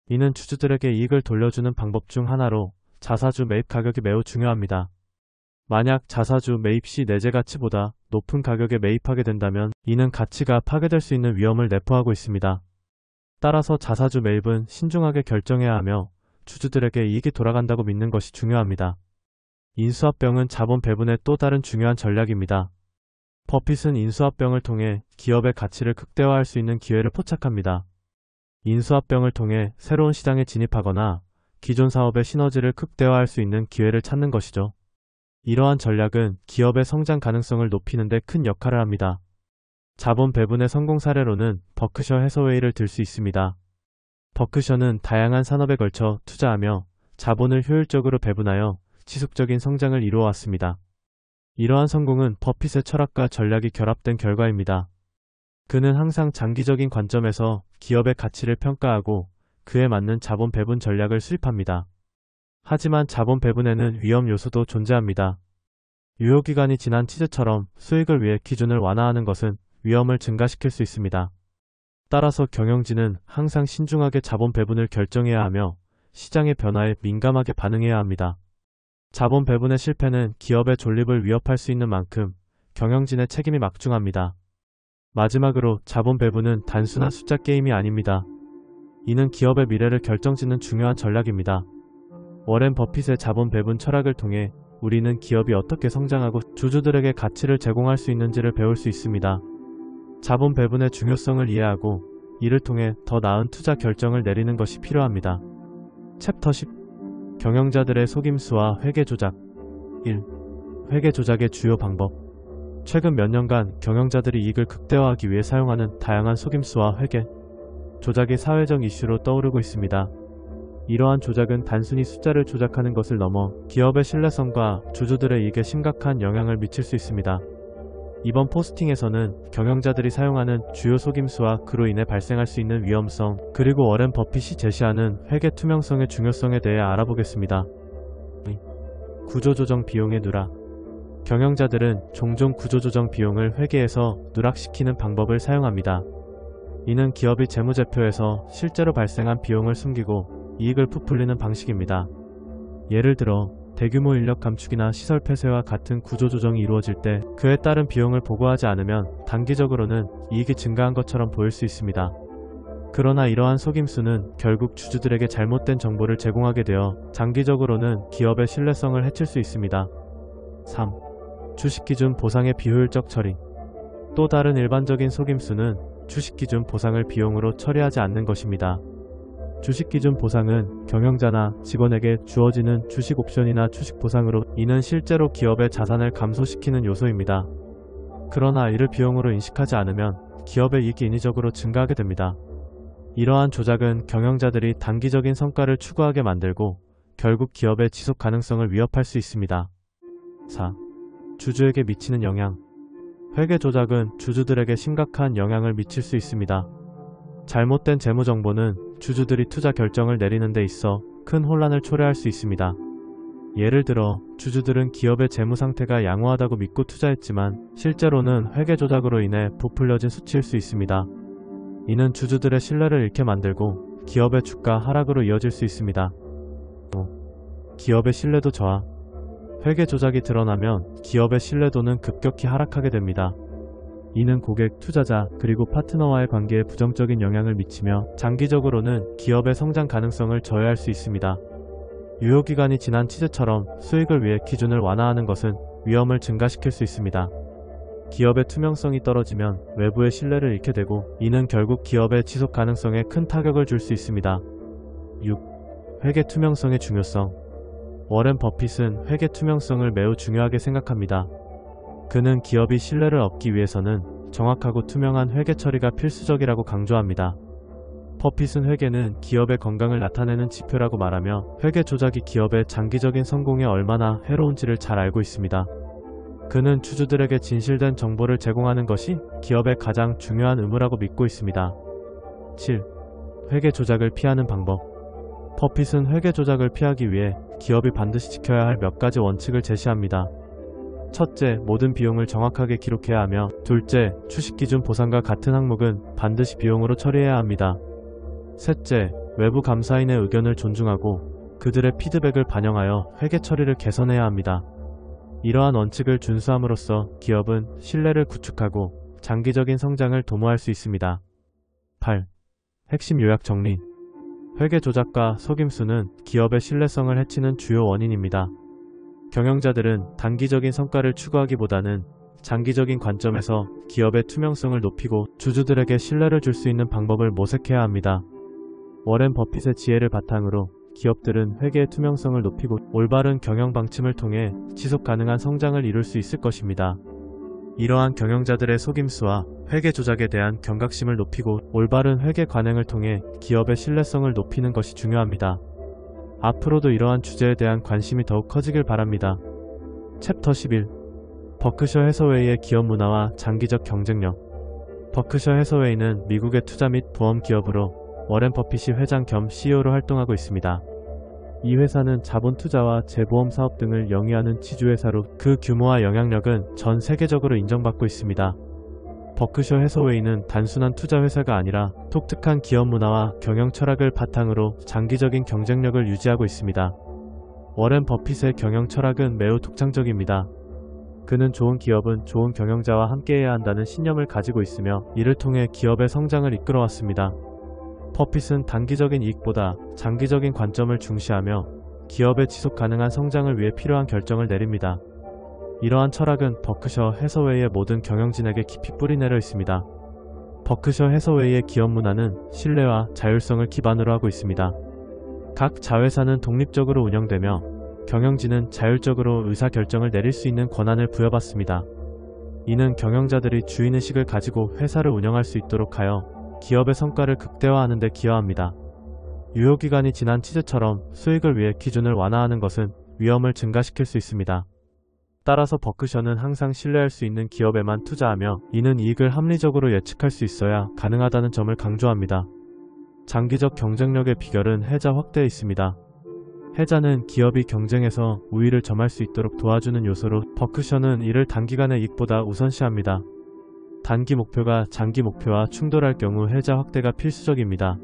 Speaker 1: 이는 주주들에게 이익을 돌려주는 방법 중 하나로 자사주 매입 가격이 매우 중요합니다. 만약 자사주 매입 시 내재 가치보다 높은 가격에 매입하게 된다면 이는 가치가 파괴될 수 있는 위험을 내포하고 있습니다. 따라서 자사주 매입은 신중하게 결정해야 하며 주주들에게 이익이 돌아간다고 믿는 것이 중요합니다. 인수합병은 자본 배분의 또 다른 중요한 전략입니다. 버핏은 인수합병을 통해 기업의 가치를 극대화할 수 있는 기회를 포착합니다. 인수합병을 통해 새로운 시장에 진입하거나 기존 사업의 시너지를 극대화할 수 있는 기회를 찾는 것이죠. 이러한 전략은 기업의 성장 가능성을 높이는 데 큰 역할을 합니다. 자본 배분의 성공 사례로는 버크셔 해서웨이를 들 수 있습니다. 버크셔는 다양한 산업에 걸쳐 투자하며 자본을 효율적으로 배분하여 지속적인 성장을 이루어왔습니다. 이러한 성공은 버핏의 철학과 전략이 결합된 결과입니다. 그는 항상 장기적인 관점에서 기업의 가치를 평가하고 그에 맞는 자본 배분 전략을 수립합니다. 하지만 자본 배분에는 위험 요소도 존재합니다. 유효기간이 지난 치즈처럼 수익을 위해 기준을 완화하는 것은 위험을 증가시킬 수 있습니다. 따라서 경영진은 항상 신중하게 자본 배분을 결정해야 하며 시장의 변화에 민감하게 반응해야 합니다. 자본 배분의 실패는 기업의 존립을 위협할 수 있는 만큼 경영진의 책임이 막중합니다. 마지막으로 자본 배분은 단순한 숫자 게임이 아닙니다. 이는 기업의 미래를 결정짓는 중요한 전략입니다. 워렌 버핏의 자본 배분 철학을 통해 우리는 기업이 어떻게 성장하고 주주들에게 가치를 제공할 수 있는지를 배울 수 있습니다. 자본 배분의 중요성을 이해하고 이를 통해 더 나은 투자 결정을 내리는 것이 필요합니다. 챕터 10. 경영자들의 속임수와 회계 조작. 1. 회계 조작의 주요 방법. 최근 몇 년간 경영자들이 이익을 극대화하기 위해 사용하는 다양한 속임수와 회계 조작이 사회적 이슈로 떠오르고 있습니다. 이러한 조작은 단순히 숫자를 조작하는 것을 넘어 기업의 신뢰성과 주주들의 이익에 심각한 영향을 미칠 수 있습니다. 이번 포스팅에서는 경영자들이 사용하는 주요 속임수와 그로 인해 발생할 수 있는 위험성, 그리고 워렌 버핏이 제시하는 회계 투명성의 중요성에 대해 알아보겠습니다. 구조조정 비용의 누락. 경영자들은 종종 구조조정 비용을 회계에서 누락시키는 방법을 사용합니다. 이는 기업이 재무제표에서 실제로 발생한 비용을 숨기고 이익을 부풀리는 방식입니다. 예를 들어 대규모 인력 감축이나 시설 폐쇄와 같은 구조조정이 이루어질 때 그에 따른 비용을 보고하지 않으면 단기적으로는 이익이 증가한 것처럼 보일 수 있습니다. 그러나 이러한 속임수는 결국 주주들에게 잘못된 정보를 제공하게 되어 장기적으로는 기업의 신뢰성을 해칠 수 있습니다. 3. 주식기준 보상의 비효율적 처리. 또 다른 일반적인 속임수는 주식기준 보상을 비용으로 처리하지 않는 것입니다. 주식 기준 보상은 경영자나 직원에게 주어지는 주식 옵션이나 주식 보상으로 이는 실제로 기업의 자산을 감소시키는 요소입니다. 그러나 이를 비용으로 인식하지 않으면 기업의 이익이 인위적으로 증가하게 됩니다. 이러한 조작은 경영자들이 단기적인 성과를 추구하게 만들고 결국 기업의 지속 가능성을 위협할 수 있습니다. 4. 주주에게 미치는 영향. 회계 조작은 주주들에게 심각한 영향을 미칠 수 있습니다. 잘못된 재무 정보는 주주들이 투자 결정을 내리는 데 있어 큰 혼란을 초래할 수 있습니다. 예를 들어 주주들은 기업의 재무 상태가 양호하다고 믿고 투자했지만 실제로는 회계 조작으로 인해 부풀려진 수치일 수 있습니다. 이는 주주들의 신뢰를 잃게 만들고 기업의 주가 하락으로 이어질 수 있습니다. 기업의 신뢰도 저하. 회계 조작이 드러나면 기업의 신뢰도는 급격히 하락하게 됩니다. 이는 고객, 투자자, 그리고 파트너와의 관계에 부정적인 영향을 미치며 장기적으로는 기업의 성장 가능성을 저해할 수 있습니다. 유효기간이 지난 치즈처럼 수익을 위해 기준을 완화하는 것은 위험을 증가시킬 수 있습니다. 기업의 투명성이 떨어지면 외부의 신뢰를 잃게 되고 이는 결국 기업의 지속 가능성에 큰 타격을 줄 수 있습니다. 6. 회계 투명성의 중요성. 워렌 버핏은 회계 투명성을 매우 중요하게 생각합니다. 그는 기업이 신뢰를 얻기 위해서는 정확하고 투명한 회계 처리가 필수적이라고 강조합니다. 버핏은 회계는 기업의 건강을 나타내는 지표라고 말하며 회계 조작이 기업의 장기적인 성공에 얼마나 해로운지를 잘 알고 있습니다. 그는 주주들에게 진실된 정보를 제공하는 것이 기업의 가장 중요한 의무라고 믿고 있습니다. 7. 회계 조작을 피하는 방법. 버핏은 회계 조작을 피하기 위해 기업이 반드시 지켜야 할 몇 가지 원칙을 제시합니다. 첫째, 모든 비용을 정확하게 기록해야 하며, 둘째, 주식 기준 보상과 같은 항목은 반드시 비용으로 처리해야 합니다. 셋째, 외부 감사인의 의견을 존중하고 그들의 피드백을 반영하여 회계 처리를 개선해야 합니다. 이러한 원칙을 준수함으로써 기업은 신뢰를 구축하고 장기적인 성장을 도모할 수 있습니다. 8. 핵심 요약 정리. 회계 조작과 속임수는 기업의 신뢰성을 해치는 주요 원인입니다. 경영자들은 단기적인 성과를 추구하기보다는 장기적인 관점에서 기업의 투명성을 높이고 주주들에게 신뢰를 줄 수 있는 방법을 모색해야 합니다. 워렌 버핏의 지혜를 바탕으로 기업들은 회계의 투명성을 높이고 올바른 경영 방침을 통해 지속 가능한 성장을 이룰 수 있을 것입니다. 이러한 경영자들의 속임수와 회계 조작에 대한 경각심을 높이고 올바른 회계 관행을 통해 기업의 신뢰성을 높이는 것이 중요합니다. 앞으로도 이러한 주제에 대한 관심이 더욱 커지길 바랍니다. 챕터 11. 버크셔 해서웨이의 기업 문화와 장기적 경쟁력. 버크셔 해서웨이는 미국의 투자 및 보험 기업으로 워렌 버핏이 회장 겸 CEO로 활동하고 있습니다. 이 회사는 자본 투자와 재보험 사업 등을 영위하는 지주회사로 그 규모와 영향력은 전 세계적으로 인정받고 있습니다. 버크셔 해서웨이는 단순한 투자 회사가 아니라 독특한 기업 문화와 경영 철학을 바탕으로 장기적인 경쟁력을 유지하고 있습니다. 워렌 버핏의 경영 철학은 매우 독창적입니다. 그는 좋은 기업은 좋은 경영자와 함께해야 한다는 신념을 가지고 있으며 이를 통해 기업의 성장을 이끌어왔습니다. 버핏은 단기적인 이익보다 장기적인 관점을 중시하며 기업의 지속 가능한 성장을 위해 필요한 결정을 내립니다. 이러한 철학은 버크셔 해서웨이의 모든 경영진에게 깊이 뿌리내려 있습니다. 버크셔 해서웨이의 기업 문화는 신뢰와 자율성을 기반으로 하고 있습니다. 각 자회사는 독립적으로 운영되며 경영진은 자율적으로 의사결정을 내릴 수 있는 권한을 부여받습니다. 이는 경영자들이 주인의식을 가지고 회사를 운영할 수 있도록 하여 기업의 성과를 극대화하는 데 기여합니다. 유효기간이 지난 치즈처럼 수익을 위해 기준을 완화하는 것은 위험을 증가시킬 수 있습니다. 따라서 버크셔는 항상 신뢰할 수 있는 기업에만 투자하며 이는 이익을 합리적으로 예측할 수 있어야 가능하다는 점을 강조합니다. 장기적 경쟁력의 비결은 해자 확대에 있습니다. 해자는 기업이 경쟁에서 우위를 점할 수 있도록 도와주는 요소로 버크셔는 이를 단기간의 이익보다 우선시합니다. 단기 목표가 장기 목표와 충돌할 경우 해자 확대가 필수적입니다.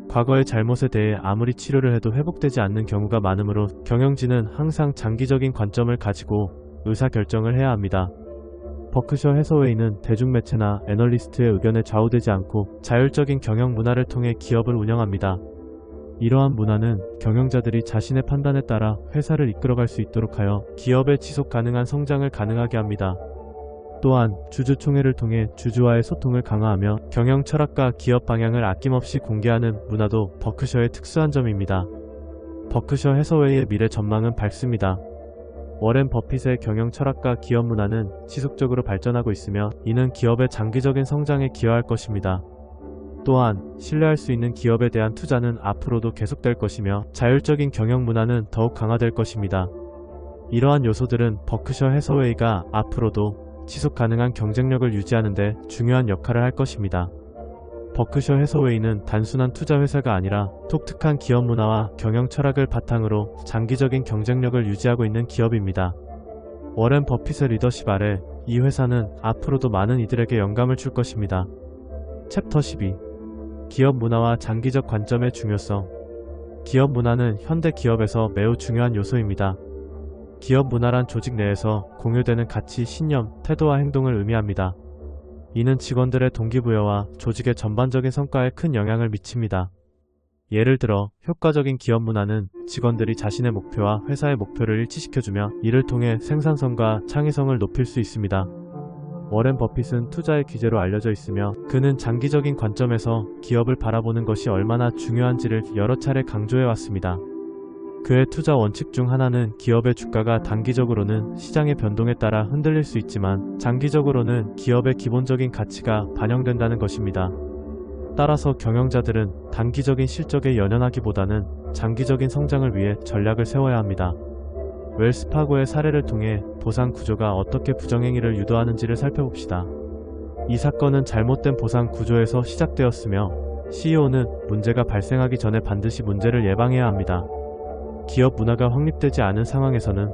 Speaker 1: 과거의 잘못에 대해 아무리 치료를 해도 회복되지 않는 경우가 많으므로 경영진은 항상 장기적인 관점을 가지고 의사결정을 해야 합니다. 버크셔 해서웨이는 대중매체나 애널리스트의 의견에 좌우되지 않고 자율적인 경영 문화를 통해 기업을 운영합니다. 이러한 문화는 경영자들이 자신의 판단에 따라 회사를 이끌어갈 수 있도록 하여 기업의 지속 가능한 성장을 가능하게 합니다. 또한 주주총회를 통해 주주와의 소통을 강화하며 경영 철학과 기업 방향을 아낌없이 공개하는 문화도 버크셔의 특수한 점입니다. 버크셔 해서웨이의 미래 전망은 밝습니다. 워렌 버핏의 경영 철학과 기업 문화는 지속적으로 발전하고 있으며 이는 기업의 장기적인 성장에 기여할 것입니다. 또한 신뢰할 수 있는 기업에 대한 투자는 앞으로도 계속될 것이며 자율적인 경영 문화는 더욱 강화될 것입니다. 이러한 요소들은 버크셔 해서웨이가 앞으로도 지속 가능한 경쟁력을 유지하는 데 중요한 역할을 할 것입니다. 버크셔 해서웨이는 단순한 투자 회사가 아니라 독특한 기업 문화와 경영 철학을 바탕으로 장기적인 경쟁력을 유지하고 있는 기업입니다. 워렌 버핏의 리더십 아래 이 회사는 앞으로도 많은 이들에게 영감을 줄 것입니다. 챕터 12. 기업 문화와 장기적 관점의 중요성. 기업 문화는 현대 기업에서 매우 중요한 요소입니다. 기업 문화란 조직 내에서 공유되는 가치, 신념, 태도와 행동을 의미합니다. 이는 직원들의 동기부여와 조직의 전반적인 성과에 큰 영향을 미칩니다. 예를 들어 효과적인 기업 문화는 직원들이 자신의 목표와 회사의 목표를 일치시켜주며 이를 통해 생산성과 창의성을 높일 수 있습니다. 워렌 버핏은 투자의 귀재로 알려져 있으며 그는 장기적인 관점에서 기업을 바라보는 것이 얼마나 중요한지를 여러 차례 강조해 왔습니다. 그의 투자 원칙 중 하나는 기업의 주가가 단기적으로는 시장의 변동에 따라 흔들릴 수 있지만 장기적으로는 기업의 기본적인 가치가 반영된다는 것입니다. 따라서 경영자들은 단기적인 실적에 연연하기보다는 장기적인 성장을 위해 전략을 세워야 합니다. 웰스파고의 사례를 통해 보상 구조가 어떻게 부정행위를 유도하는지를 살펴봅시다. 이 사건은 잘못된 보상 구조에서 시작되었으며 CEO는 문제가 발생하기 전에 반드시 문제를 예방해야 합니다. 기업 문화가 확립되지 않은 상황에서는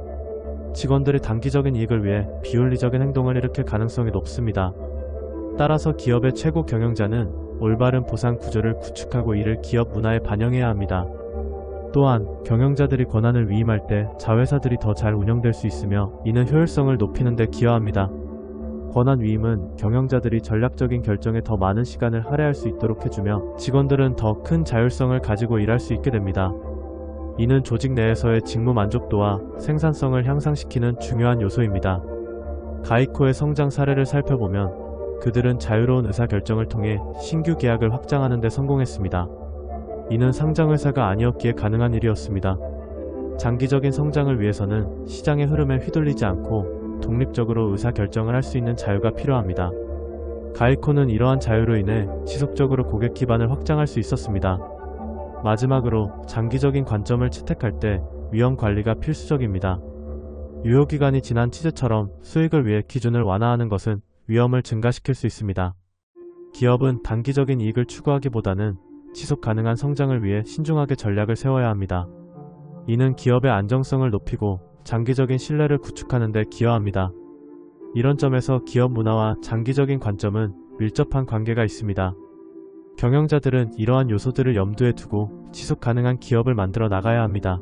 Speaker 1: 직원들이 단기적인 이익을 위해 비윤리적인 행동을 일으킬 가능성이 높습니다. 따라서 기업의 최고 경영자는 올바른 보상 구조를 구축하고 이를 기업 문화에 반영해야 합니다. 또한 경영자들이 권한을 위임할 때 자회사들이 더 잘 운영될 수 있으며 이는 효율성을 높이는 데 기여합니다. 권한 위임은 경영자들이 전략적인 결정에 더 많은 시간을 할애할 수 있도록 해주며 직원들은 더 큰 자율성을 가지고 일할 수 있게 됩니다. 이는 조직 내에서의 직무 만족도와 생산성을 향상시키는 중요한 요소입니다. 가이코의 성장 사례를 살펴보면 그들은 자유로운 의사결정을 통해 신규 계약을 확장하는 데 성공했습니다. 이는 상장회사가 아니었기에 가능한 일이었습니다. 장기적인 성장을 위해서는 시장의 흐름에 휘둘리지 않고 독립적으로 의사결정을 할 수 있는 자유가 필요합니다. 가이코는 이러한 자유로 인해 지속적으로 고객 기반을 확장할 수 있었습니다. 마지막으로 장기적인 관점을 채택할 때 위험 관리가 필수적입니다. 유효기간이 지난 치즈처럼 수익을 위해 기준을 완화하는 것은 위험을 증가시킬 수 있습니다. 기업은 단기적인 이익을 추구하기보다는 지속 가능한 성장을 위해 신중하게 전략을 세워야 합니다. 이는 기업의 안정성을 높이고 장기적인 신뢰를 구축하는 데 기여합니다. 이런 점에서 기업 문화와 장기적인 관점은 밀접한 관계가 있습니다. 경영자들은 이러한 요소들을 염두에 두고 지속 가능한 기업을 만들어 나가야 합니다.